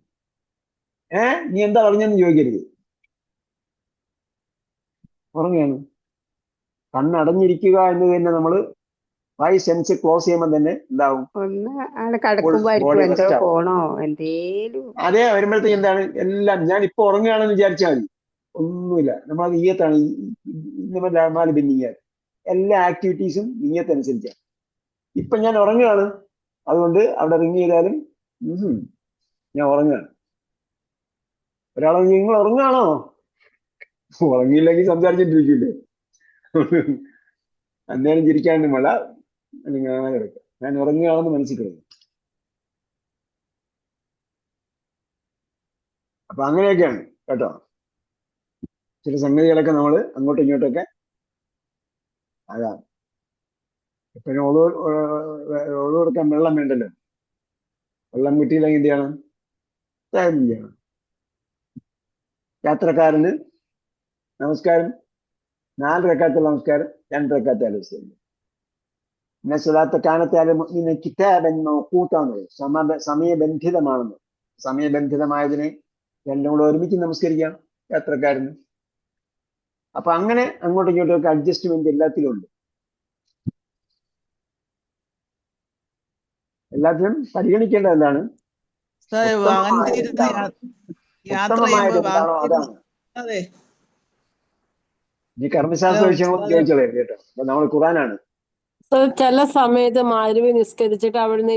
നീ എന്താ പറഞ്ഞെന്ന് ചോദിക്കരുത്. ഉറങ്ങുകയാണ്. കണ്ണടഞ്ഞിരിക്കുക എന്ന് തന്നെ നമ്മൾ 5 സെൻസ് ക്ലോസ് ചെയ്യുമ്പോൾ തന്നെ എന്താവും, ഒന്ന് അവിടെ കിടക്കുമ്പോയിരിക്കും ബോഡി എന്തോ റെസ്റ്റ് ആവും. പോണോ എന്തേലും. അതേ വരുമ്പോഴത്തേക്ക് എന്താണ്, എല്ലാം ഞാൻ ഇപ്പൊ ഉറങ്ങുകയാണെന്ന് വിചാരിച്ചാൽ മതി. ഒന്നുമില്ല, നമ്മളത് നീയത്താണ്. ഇന്നമാല് ബിന്നിയാൽ എല്ലാ ആക്ടിവിറ്റീസും നീയത്തനുസരിച്ചാണ്. ഇപ്പൊ ഞാൻ ഉറങ്ങുകയാണ്, അതുകൊണ്ട് അവിടെ റിങ് ചെയ്താലും ഞാൻ ഉറങ്ങുകയാണ്. ഒരാളെ നിങ്ങൾ ഉറങ്ങുകയാണോ, ഉറങ്ങിയില്ലെങ്കിൽ സംസാരിച്ചിട്ടിരിക്കില്ലേ. അന്നേരം ചിരിക്കാണ്ട് മഴ അല്ലെങ്കിൽ കിടക്കുക. ഞാൻ ഉറങ്ങുകയാണെന്ന് മനസ്സിൽ കിടക്കും. അപ്പൊ അങ്ങനെയൊക്കെയാണ് കേട്ടോ. ചില സംഗതികളൊക്കെ നമ്മൾ അങ്ങോട്ടും ഇങ്ങോട്ടൊക്കെ അതാണ്. എപ്പോഴും ഒളു കൊടുക്കാൻ വെള്ളം വേണ്ടല്ലോ. വെള്ളം കിട്ടിയില്ലെങ്കിൽ എന്ത് ചെയ്യണം, താരം ചെയ്യണം. യാത്രക്കാരന് നമസ്കാരം 4 റക്അത്തുള്ള നമസ്കാരം 2 റക്അത്ത് ആലോചിച്ചു. പിന്നെ സ്വലാത്ത് കാനത്താലും ഇങ്ങനെ കിതാബൻ മൗഖൂത്താന്ന്, സമയബന്ധിതമാണെന്ന്. സമയബന്ധിതമായതിനെ രണ്ടും കൂടെ ഒരുമിച്ച് നമസ്കരിക്കാം യാത്രക്കാരന്. അപ്പൊ അങ്ങനെ അങ്ങോട്ടും ഇങ്ങോട്ടും ഒക്കെ അഡ്ജസ്റ്റ്മെന്റ് എല്ലാത്തിലും ഉണ്ട്. എല്ലാത്തിനും പരിഗണിക്കേണ്ടത് എന്താണ്, വാഹനത്തിൽ ഇരുന്ന് യാത്ര ഉത്തമമായത് ചെയ്യുമ്പോ എന്താണോ അതാണ്. അതെ. ഈ കർമ്മശാസ്ത്ര വിഷയങ്ങളൊന്നും ചോദിച്ചോളേ കേട്ടോ. അപ്പൊ നമ്മൾ ഖുറാനാണ്. ചില സമയത്ത് മഗ്‌രിബ് നിസ്കരിച്ചിട്ട് അവിടുന്ന്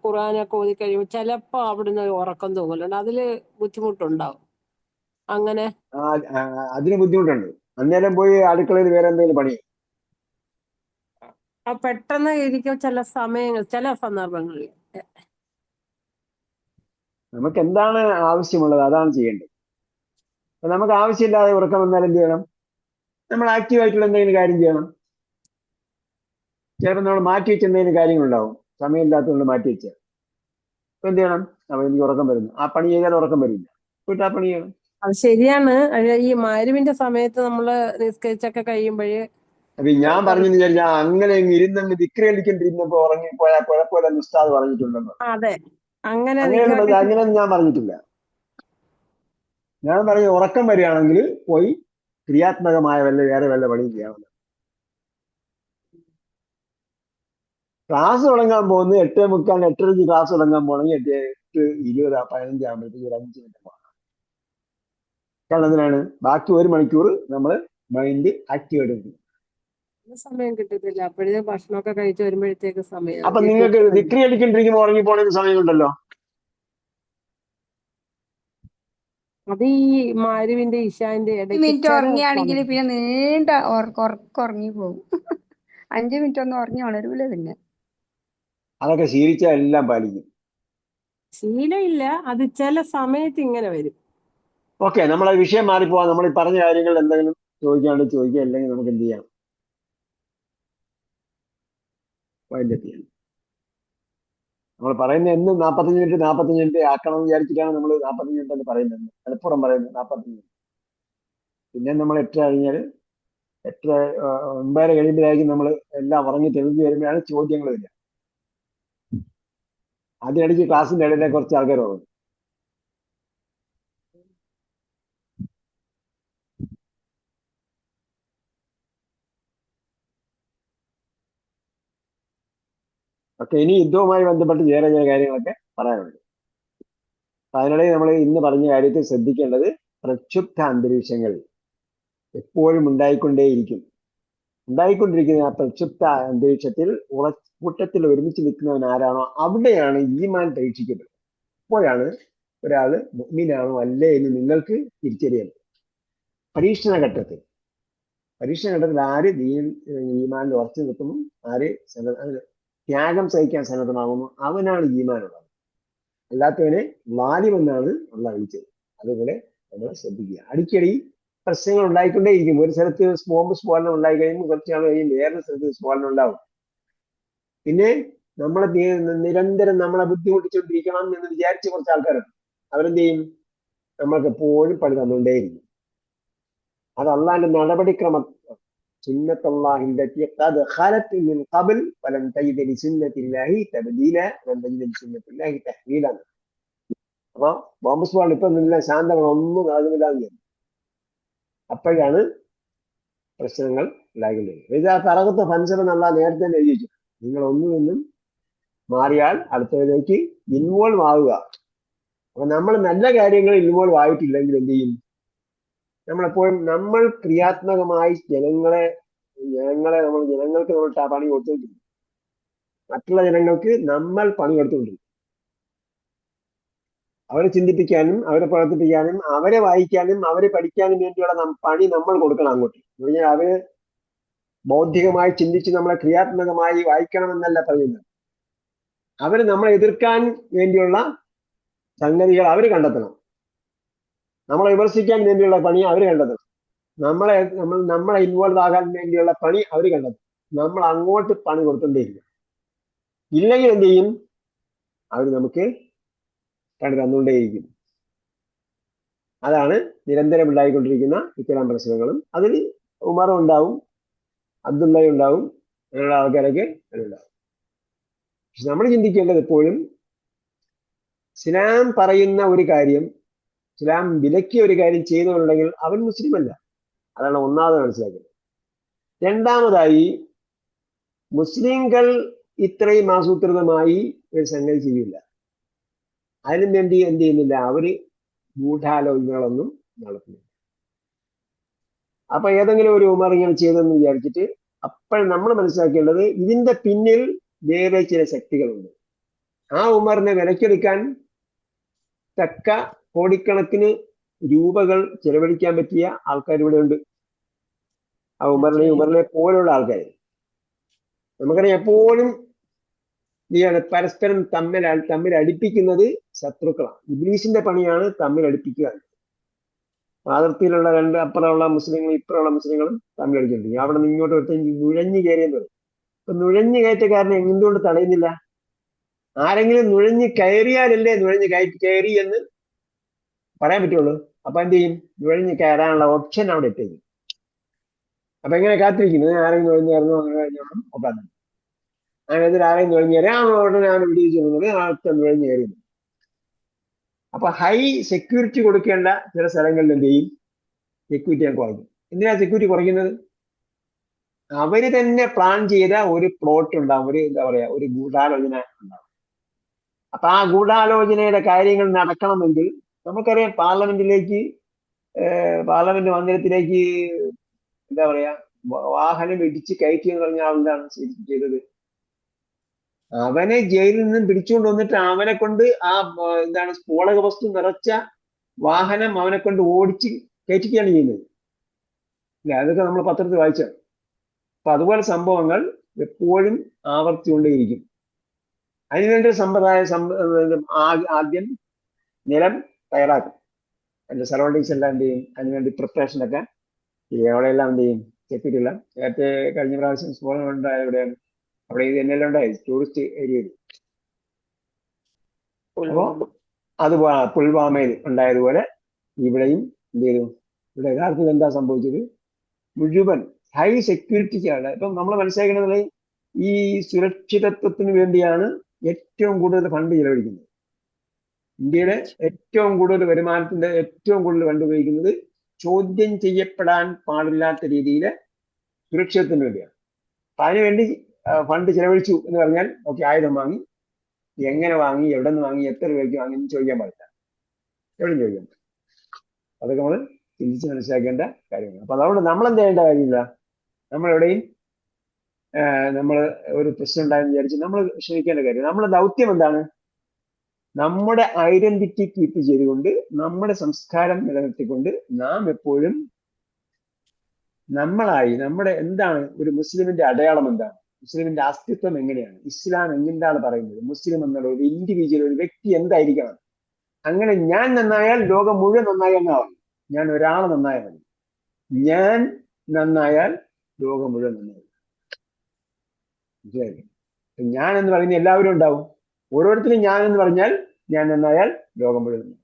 ഖുർആനൊക്കെ ഓതി കഴിയുമ്പോൾ ചിലപ്പോ അവിടുന്ന് ഒരു ഉറക്കം തൂങ്ങലുണ്ട്. അതില് ബുദ്ധിമുട്ടുണ്ടാവും. അങ്ങനെ അതിന് ബുദ്ധിമുട്ടുണ്ട്. അന്നേരം പോയി അടുക്കളയിൽ വേറെ എന്തെങ്കിലും പണി. പെട്ടെന്ന് ഇരിക്കും ചില സമയങ്ങൾ, ചില സന്ദർഭങ്ങളിൽ. നമുക്ക് എന്താണ് ആവശ്യമുള്ളത് അതാണ് ചെയ്യേണ്ടത്. അപ്പൊ നമുക്ക് ആവശ്യമില്ലാതെ ഉറക്കം വന്നാൽ എന്ത് ചെയ്യണം, നമ്മൾ ആക്റ്റീവായിട്ടുള്ള എന്തെങ്കിലും കാര്യം ചെയ്യണം. ചിലപ്പോൾ നമ്മൾ മാറ്റി വെച്ച എന്തെങ്കിലും കാര്യങ്ങളുണ്ടാവും, സമയമില്ലാത്തതുകൊണ്ട് മാറ്റി വെച്ച. അപ്പൊ എന്ത് ചെയ്യണം, അപ്പൊ എനിക്ക് ഉറക്കം വരുന്നു, ആ പണി ചെയ്താൽ ഉറക്കം വരില്ല, പോയിട്ട് ആ പണി ചെയ്യണം. അത് ശരിയാണ്. ഈ മഗ്‌രിബിന്റെ സമയത്ത് നമ്മള് നിസ്കരിച്ചൊക്കെ കഴിയുമ്പോഴേ അപ്പൊ ഞാൻ പറഞ്ഞെന്ന് വിചാരിച്ചാൽ അങ്ങനെ ഇരുന്നങ്ങ് ദിക്രലിക്കൊണ്ടിരുന്നപ്പോ ഉറങ്ങിപ്പോയാൽ കുഴപ്പമില്ലെന്ന് ഉസ്താദ് പറഞ്ഞിട്ടുണ്ടെന്ന്. അതെ, അങ്ങനെ അങ്ങനെയൊന്നും ഞാൻ പറഞ്ഞിട്ടില്ല. ഞാൻ പറഞ്ഞ ഉറക്കം വരികയാണെങ്കിൽ പോയി ക്രിയാത്മകമായ വേറെ വല്ല പണിയും ചെയ്യണം. ക്ലാസ് തുടങ്ങാൻ പോകുന്നത് 8:45, 8:30 ക്ലാസ് തുടങ്ങാൻ പോകണമെങ്കിൽ 8:20, 15 ആകുമ്പോഴത്തേക്ക് ഒരു 5 മിനിറ്റ് പോകണം. കാരണം എന്തിനാണ്? ബാക്കി 1 മണിക്കൂർ നമ്മൾ മൈൻഡ് ആക്റ്റീവ് ആയിട്ട്. സമയം കിട്ടത്തില്ല. അപ്പോഴേ ഭക്ഷണമൊക്കെ കഴിച്ച് വരുമ്പോഴത്തേക്ക് സമയം. അപ്പൊ നിങ്ങൾക്ക് ദിക്രി അടിക്കൊണ്ടിരിക്കുമ്പോൾ ഉറങ്ങി പോണതിന് സമയമുണ്ടല്ലോ. അത് ഈ മാരുവിന്റെ ഇഷാന്റെ ഇടയ്ക്ക് മിനിറ്റ് ചില ഉറങ്ങിയാണെങ്കിൽ സമയം. പിന്നെ നീണ്ട ഉറങ്ങി പോകും. 5 മിനിറ്റ് ഒന്നും ഉറങ്ങി ഉണരൂല പിന്നെ. അതൊക്കെ ശീലിച്ചാൽ എല്ലാം പാലിക്കും. ശീലമില്ല, അത് ചില സമയത്ത് ഇങ്ങനെ വരും. ഓക്കെ, നമ്മളെ വിഷയം മാറിപ്പോവാം. നമ്മൾ ഈ പറഞ്ഞ കാര്യങ്ങൾ എന്തെങ്കിലും ചോദിക്കുകയാണെങ്കിൽ ചോദിക്കുക, അല്ലെങ്കിൽ നമുക്ക് എന്ത് ചെയ്യാം, വൈൻഡപ്പ് ചെയ്യാം. നമ്മൾ പറയുന്നത് എന്നും 45 മിനിറ്റ് ആക്കണം എന്ന് വിചാരിച്ചിട്ടാണ് നമ്മൾ 45 മിനിറ്റ് എന്ന് പറയുന്നത്. മലപ്പുറം പറയുന്നത് 45 മിനിറ്റ്. പിന്നെ നമ്മൾ 8 കഴിഞ്ഞാൽ 9 കഴിയുമ്പോഴായിരിക്കും നമ്മൾ എല്ലാം ഉറങ്ങി തെളിഞ്ഞു വരുമ്പോഴാണ് ചോദ്യങ്ങൾ വരിക. അതിനിടയ്ക്ക് ക്ലാസ്സിന്റെ ഇടയിലെ കുറച്ച് ആൾക്കാർ ഉറങ്ങും. ഓക്കെ, ഇനി യുദ്ധവുമായി ബന്ധപ്പെട്ട് വേറെ ചില കാര്യങ്ങളൊക്കെ പറയാനുണ്ട്. അതിനിടയിൽ നമ്മൾ ഇന്ന് പറഞ്ഞ കാര്യത്തിൽ ശ്രദ്ധിക്കേണ്ടത്, പ്രക്ഷുബ്ധ അന്തരീക്ഷങ്ങൾ എപ്പോഴും ഉണ്ടായിക്കൊണ്ടിരിക്കുന്ന ആ പ്രക്ഷുബ്ധ അന്തരീക്ഷത്തിൽ കൂട്ടത്തിൽ ഒരുമിച്ച് നിൽക്കുന്നവൻ ആരാണോ അവിടെയാണ് ഈമാൻ പരീക്ഷിക്കപ്പെടുന്നത്. അപ്പോഴാണ് ഒരാൾ മുഅ്മിനാണോ അല്ലേ എന്ന് നിങ്ങൾക്ക് തിരിച്ചറിയാൻ. പരീക്ഷണ ഘട്ടത്തിൽ ആര് ഈമാനിൽ ഉറച്ചു നിൽക്കുന്നു, ആര് ത്യാഗം സഹിക്കാൻ സന്നദ്ധമാകുന്നു, അവനാണ് ഈമാനുള്ളത്. അല്ലാത്തവനെ വാലിമെന്നാണ് അള്ളാഹ് വിളിച്ചത്. അതുപോലെ നമ്മൾ ശ്രദ്ധിക്കുക. അടിക്കടി പ്രശ്നങ്ങൾ ഉണ്ടായിക്കൊണ്ടേയിരിക്കും. ഒരു സ്ഥലത്ത് ബോംബ് സ്ഫോടനം ഉണ്ടായി കഴിയുമ്പോൾ കുറച്ച് നാൾ കഴിയുമ്പോൾ വേറൊരു സ്ഥലത്ത് സ്ഫോടനം ഉണ്ടാവും. പിന്നെ നമ്മളെ നിരന്തരം നമ്മളെ ബുദ്ധിമുട്ടിച്ചുകൊണ്ടിരിക്കണം എന്ന് വിചാരിച്ച കുറച്ച് ആൾക്കാരുണ്ട്. അവരെന്ത് ചെയ്യും? നമ്മൾക്ക് എപ്പോഴും പണി തന്നുകൊണ്ടേയിരിക്കും. അത് അള്ളാഹിന്റെ നടപടിക്രമം. സുന്നത്തുല്ലാഹിന്റെ ഖദ് ഖലത് മിൻ ഖബൽ വലൻ തജിദ ലിസുന്നത്തില്ലാഹി തബ്ദീല വലൻ തജിദ ലിസുന്നത്തില്ലാഹി തഹ്വീല. അപ്പൊ ബോംബ് സ്ഫോടനം ഇപ്പൊ നില്ല, ശാന്തമാണ്, ഒന്നും ആകുന്നില്ല. അപ്പോഴാണ് പ്രശ്നങ്ങൾ ഉണ്ടായിക്കൊണ്ടിരിക്കുന്നത്. ഇത് ആ തറകത്ത് ഫൻസർ എന്നുള്ള നേരത്തെ തന്നെ എഴുതി വെച്ചു. നിങ്ങൾ ഒന്നിൽ നിന്നും മാറിയാൽ അടുത്തതിലേക്ക് ഇൻവോൾവ് ആവുക. അപ്പൊ നമ്മൾ നല്ല കാര്യങ്ങൾ ഇൻവോൾവ് ആയിട്ടില്ലെങ്കിൽ എന്ത് ചെയ്യും? നമ്മളെപ്പോഴും നമ്മൾ ക്രിയാത്മകമായി ജനങ്ങൾക്ക് നമ്മൾ പണി കൊടുത്തുകൊണ്ടിരിക്കും. മറ്റുള്ള ജനങ്ങൾക്ക് നമ്മൾ പണി കൊടുത്തുകൊണ്ടിരിക്കും. അവരെ ചിന്തിപ്പിക്കാനും അവരെ പ്രവർത്തിപ്പിക്കാനും അവരെ വായിക്കാനും അവരെ പഠിക്കാനും വേണ്ടിയുള്ള പണി നമ്മൾ കൊടുക്കണം അങ്ങോട്ട്. എന്ന് പറഞ്ഞാൽ അവര് ബൗദ്ധികമായി ചിന്തിച്ച് നമ്മളെ ക്രിയാത്മകമായി വായിക്കണമെന്നല്ല പറയുന്നത്. അവര് നമ്മളെ എതിർക്കാൻ വേണ്ടിയുള്ള സംഗതികൾ അവർ കണ്ടെത്തണം. നമ്മളെ വിമർശിക്കാൻ വേണ്ടിയുള്ള പണി അവർ കണ്ടെത്തണം. നമ്മളെ ഇൻവോൾവ് ആകാൻ വേണ്ടിയുള്ള പണി അവർ കണ്ടെത്തണം. നമ്മൾ അങ്ങോട്ട് പണി കൊടുത്തോണ്ടേയിരിക്കും. ഇല്ലെങ്കിൽ എന്ത് ചെയ്യും? അവർ നമുക്ക് പണി തന്നുകൊണ്ടേയിരിക്കും. അതാണ് നിരന്തരം ഉണ്ടായിക്കൊണ്ടിരിക്കുന്ന ഇത്തരം പ്രശ്നങ്ങളും. അതിൽ ഉമറും ഉണ്ടാവും, അബ്ദുള്ളയും ഉണ്ടാവും, അങ്ങനെയുള്ള ആൾക്കാരൊക്കെ ഉണ്ടാവും. പക്ഷെ നമ്മൾ ചിന്തിക്കേണ്ടത് എപ്പോഴും ഇസ്ലാം പറയുന്ന ഒരു കാര്യം, ഇസ്ലാം വിലക്കിയ ഒരു കാര്യം ചെയ്യുന്നുണ്ടെങ്കിൽ അവൻ മുസ്ലിം അല്ല. അതാണ് ഒന്നാമത് മനസ്സിലാക്കുന്നത്. രണ്ടാമതായി, മുസ്ലിങ്ങൾ ഇത്രയും ആസൂത്രിതമായി ഒരു സംഗതി ചെയ്യില്ല. അതിനും വേണ്ടി എന്ത് ചെയ്യുന്നില്ല, അവര് ഗൂഢാലോചനകളൊന്നും നടത്തുന്നില്ല. അപ്പൊ ഏതെങ്കിലും ഒരു ഉമർ ഇങ്ങനെ ചെയ്തെന്ന് വിചാരിച്ചിട്ട് അപ്പോൾ നമ്മൾ മനസ്സിലാക്കേണ്ടത് ഇതിന്റെ പിന്നിൽ വേറെ ചില ശക്തികളുണ്ട്. ആ ഉമറിനെ വിലക്കെടുക്കാൻ തക്ക കോടിക്കണക്കിന് രൂപകൾ ചെലവഴിക്കാൻ പറ്റിയ ആൾക്കാർ ഇവിടെ ഉണ്ട്. ആ ഉമറിനെ പോലുള്ള ആൾക്കാർ. നമുക്കറിയാം, എപ്പോഴും പരസ്പരം തമ്മിൽ അടുപ്പിക്കുന്നത് ശത്രുക്കളാണ്. ഇബ്ലീസിന്റെ പണിയാണ് തമ്മിൽ അടുപ്പിക്കുക. അതിർത്തിയിലുള്ള അപ്പുറമുള്ള മുസ്ലിങ്ങളും ഇപ്പുറമുള്ള മുസ്ലിങ്ങളും തമ്മിൽ അടിച്ചിട്ടുണ്ട്. അവിടെ നിന്ന് ഇങ്ങോട്ട് ഒരുത്തൻ നുഴഞ്ഞു കയറിയെന്ന് പറയും. അപ്പൊ നുഴഞ്ഞു കയറ്റക്കാരനെ എന്തുകൊണ്ട് തടയുന്നില്ല? ആരെങ്കിലും നുഴഞ്ഞു കയറിയാലല്ലേ കയറി എന്ന് പറയാൻ പറ്റുള്ളൂ. അപ്പൊ എന്ത് ചെയ്യും? നുഴഞ്ഞു കയറാനുള്ള ഓപ്ഷൻ അവിടെ എത്തിക്കും. അപ്പൊ എങ്ങനെ കാത്തിരിക്കുന്നത്? ആരെങ്കിലും നുഴഞ്ഞു കയറുന്നു, അങ്ങനെ കഴിഞ്ഞോളും ഒക്കെ. അങ്ങനെ ആരെങ്കിലും നുഴഞ്ഞു കയറി ഉടനെ ഞാൻ വിടിയിച്ചു ആൾക്ക് നുഴഞ്ഞു കയറി. അപ്പൊ ഹൈ സെക്യൂരിറ്റി കൊടുക്കേണ്ട ചില സ്ഥലങ്ങളിൽ എന്ത് ചെയ്യും? സെക്യൂരിറ്റി ഞാൻ കുറയ്ക്കും. എന്തിനാ സെക്യൂരിറ്റി കുറയ്ക്കുന്നത്? അവര് തന്നെ പ്ലാൻ ചെയ്ത ഒരു പ്ലോട്ട് ഉണ്ടാവും, ഒരു എന്താ പറയാ, ഒരു ഗൂഢാലോചന ഉണ്ടാവും. അപ്പൊ ആ ഗൂഢാലോചനയുടെ കാര്യങ്ങൾ നടക്കണമെങ്കിൽ നമുക്കറിയാം, പാർലമെന്റ് മന്ദിരത്തിലേക്ക് എന്താ പറയാ, വാഹനം ഇടിച്ച് കയറ്റി എന്ന് പറഞ്ഞ ആളെന്താണ് ചെയ്തത്? അവനെ ജയിലിൽ നിന്നും പിടിച്ചുകൊണ്ട് വന്നിട്ട് അവനെ കൊണ്ട് എന്താണ് സ്ഫോടക വസ്തു നിറച്ച വാഹനം അവനെ കൊണ്ട് ഓടിച്ച് കയറ്റിക്കുകയാണ് ചെയ്യുന്നത്. ഇല്ല, അതൊക്കെ നമ്മൾ പത്രത്തിൽ വായിച്ചാണ്. അപ്പൊ അതുപോലെ സംഭവങ്ങൾ എപ്പോഴും ആവർത്തിക്കൊണ്ടേയിരിക്കും. അതിനുവേണ്ടി ആദ്യം നിലം തയ്യാറാക്കും, അതിന്റെ സറൗണ്ടിങ്സ് എല്ലാം എന്ത് ചെയ്യും, അതിനുവേണ്ടി പ്രിപ്പറേഷനൊക്കെ എവിടെയെല്ലാം എന്ത് ചെയ്യും, സെക്യൂരിറ്റി എല്ലാം. നേരത്തെ കഴിഞ്ഞ പ്രാവശ്യം സ്ഫോടനം ഉണ്ടായ എവിടെയാണ്, അവിടെ ഇത് തന്നെയല്ല ഉണ്ടായി, ടൂറിസ്റ്റ് ഏരിയയിൽ. അപ്പോ അതുപോലെ പുൽവാമയിൽ ഉണ്ടായതുപോലെ ഇവിടെയും എന്ത് ചെയ്തു, ഇവിടെ യഥാർത്ഥത്തിൽ എന്താ സംഭവിച്ചത്, മുഴുവൻ ഹൈ സെക്യൂരിറ്റിക്കാണ്. ഇപ്പം നമ്മൾ മനസ്സിലാക്കുന്നത് ഈ സുരക്ഷിതത്വത്തിന് വേണ്ടിയാണ് ഏറ്റവും കൂടുതൽ ഫണ്ട് ചെലവഴിക്കുന്നത്. ഇന്ത്യയുടെ ഏറ്റവും കൂടുതൽ വരുമാനത്തിന്റെ ഏറ്റവും കൂടുതൽ ഫണ്ട് ഉപയോഗിക്കുന്നത് ചോദ്യം ചെയ്യപ്പെടാൻ പാടില്ലാത്ത രീതിയിലെ സുരക്ഷിതത്വത്തിന് വേണ്ടിയാണ്. അപ്പൊ അതിനുവേണ്ടി ഫണ്ട് ചെലവഴിച്ചു എന്ന് പറഞ്ഞാൽ ഓക്കെ, ആയുധം വാങ്ങി, എങ്ങനെ വാങ്ങി, എവിടെ നിന്ന് വാങ്ങി, എത്ര രൂപയ്ക്ക് വാങ്ങി എന്ന് ചോദിക്കാൻ പാടില്ല, എവിടെയും ചോദിക്കാൻ പറ്റില്ല. അതൊക്കെ നമ്മൾ ചിന്തിച്ച് മനസ്സിലാക്കേണ്ട കാര്യമാണ്. അപ്പൊ അതുകൊണ്ട് നമ്മൾ എന്ത് ചെയ്യേണ്ട കാര്യമില്ല, നമ്മളെവിടെയും നമ്മൾ ഒരു പ്രശ്നം ഉണ്ടായെന്ന് വിചാരിച്ച് നമ്മൾ ക്ഷമിക്കേണ്ട കാര്യം. നമ്മുടെ ദൗത്യം എന്താണ്? നമ്മുടെ ഐഡന്റിറ്റി കീപ്പ് ചെയ്തുകൊണ്ട്, നമ്മുടെ സംസ്കാരം നിലനിർത്തിക്കൊണ്ട് നാം എപ്പോഴും നമ്മളായി, നമ്മുടെ എന്താണ് ഒരു മുസ്ലിമിന്റെ അടയാളം എന്താണ്, മുസ്ലിമിന്റെ അസ്തിത്വം എങ്ങനെയാണ്, ഇസ്ലാം എന്താണ് പറയുന്നത്, മുസ്ലിം എന്നുള്ള ഒരു ഇൻഡിവിജ്വൽ, ഒരു വ്യക്തി എന്തായിരിക്കണം. അങ്ങനെ ഞാൻ നന്നായാൽ ലോകം മുഴുവൻ നന്നായി എന്നാവും. ഞാൻ ഒരാൾ നന്നായാൽ മതി, ഞാൻ നന്നായാൽ ലോകം മുഴുവൻ നന്നായി. മനസ്സിലായില്ലേ? ഞാൻ എന്ന് പറയുന്ന എല്ലാവരും ഉണ്ടാവും. ഓരോരുത്തരും ഞാൻ എന്ന് പറഞ്ഞാൽ ഞാൻ നന്നായാൽ ലോകം മുഴുവൻ നന്നായി.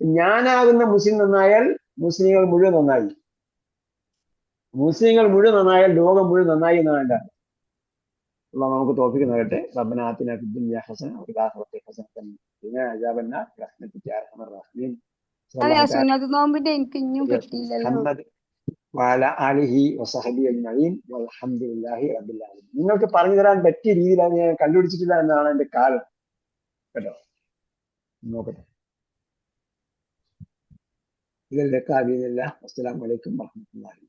ഞാനാകുന്ന മുസ്ലിം നന്നായാൽ മുസ്ലിങ്ങൾ മുഴുവൻ നന്നായി. മുസ്ലിങ്ങൾ മുഴുവൻ നന്നായാൽ ലോകം മുഴുവൻ നന്നായി എന്നാണ് എൻ്റെ അർത്ഥം. നമുക്ക് തോൽപ്പിക്ക് നൽകട്ടെ. റബ്ബനാ ആതിനാ ഫിദ്ദുനിയാ ഹസന വഫിൽ ആഖിറതി ഹസനതൻ വഖിനാ അദാബന്നാർ ബിറഹ്മതിക യാ അർഹമർ റഹീമീൻ. അതെ, ആ സുന്നത്ത് നോമ്പിന്റെ എനിക്ക് ഇനിയും കിട്ടിയില്ലല്ലോ. മുഹമ്മദ് വഅലാ ആലിഹി വസഹബിഹി അജ്മഈൻ വൽഹംദുലില്ലാഹി റബ്ബിൽ ആലമീൻ. നിങ്ങൾക്ക് പറഞ്ഞു തരാൻ പറ്റിയ രീതിയിലാണ് ഞാൻ കണ്ടുപിടിച്ചിട്ടില്ല എന്നാണ് എൻ്റെ കാരണം കേട്ടോ. നോക്കട്ടെ. ഇതിൽ അസ്സലാമു അലൈക്കും വറഹ്മത്തുള്ളാഹി.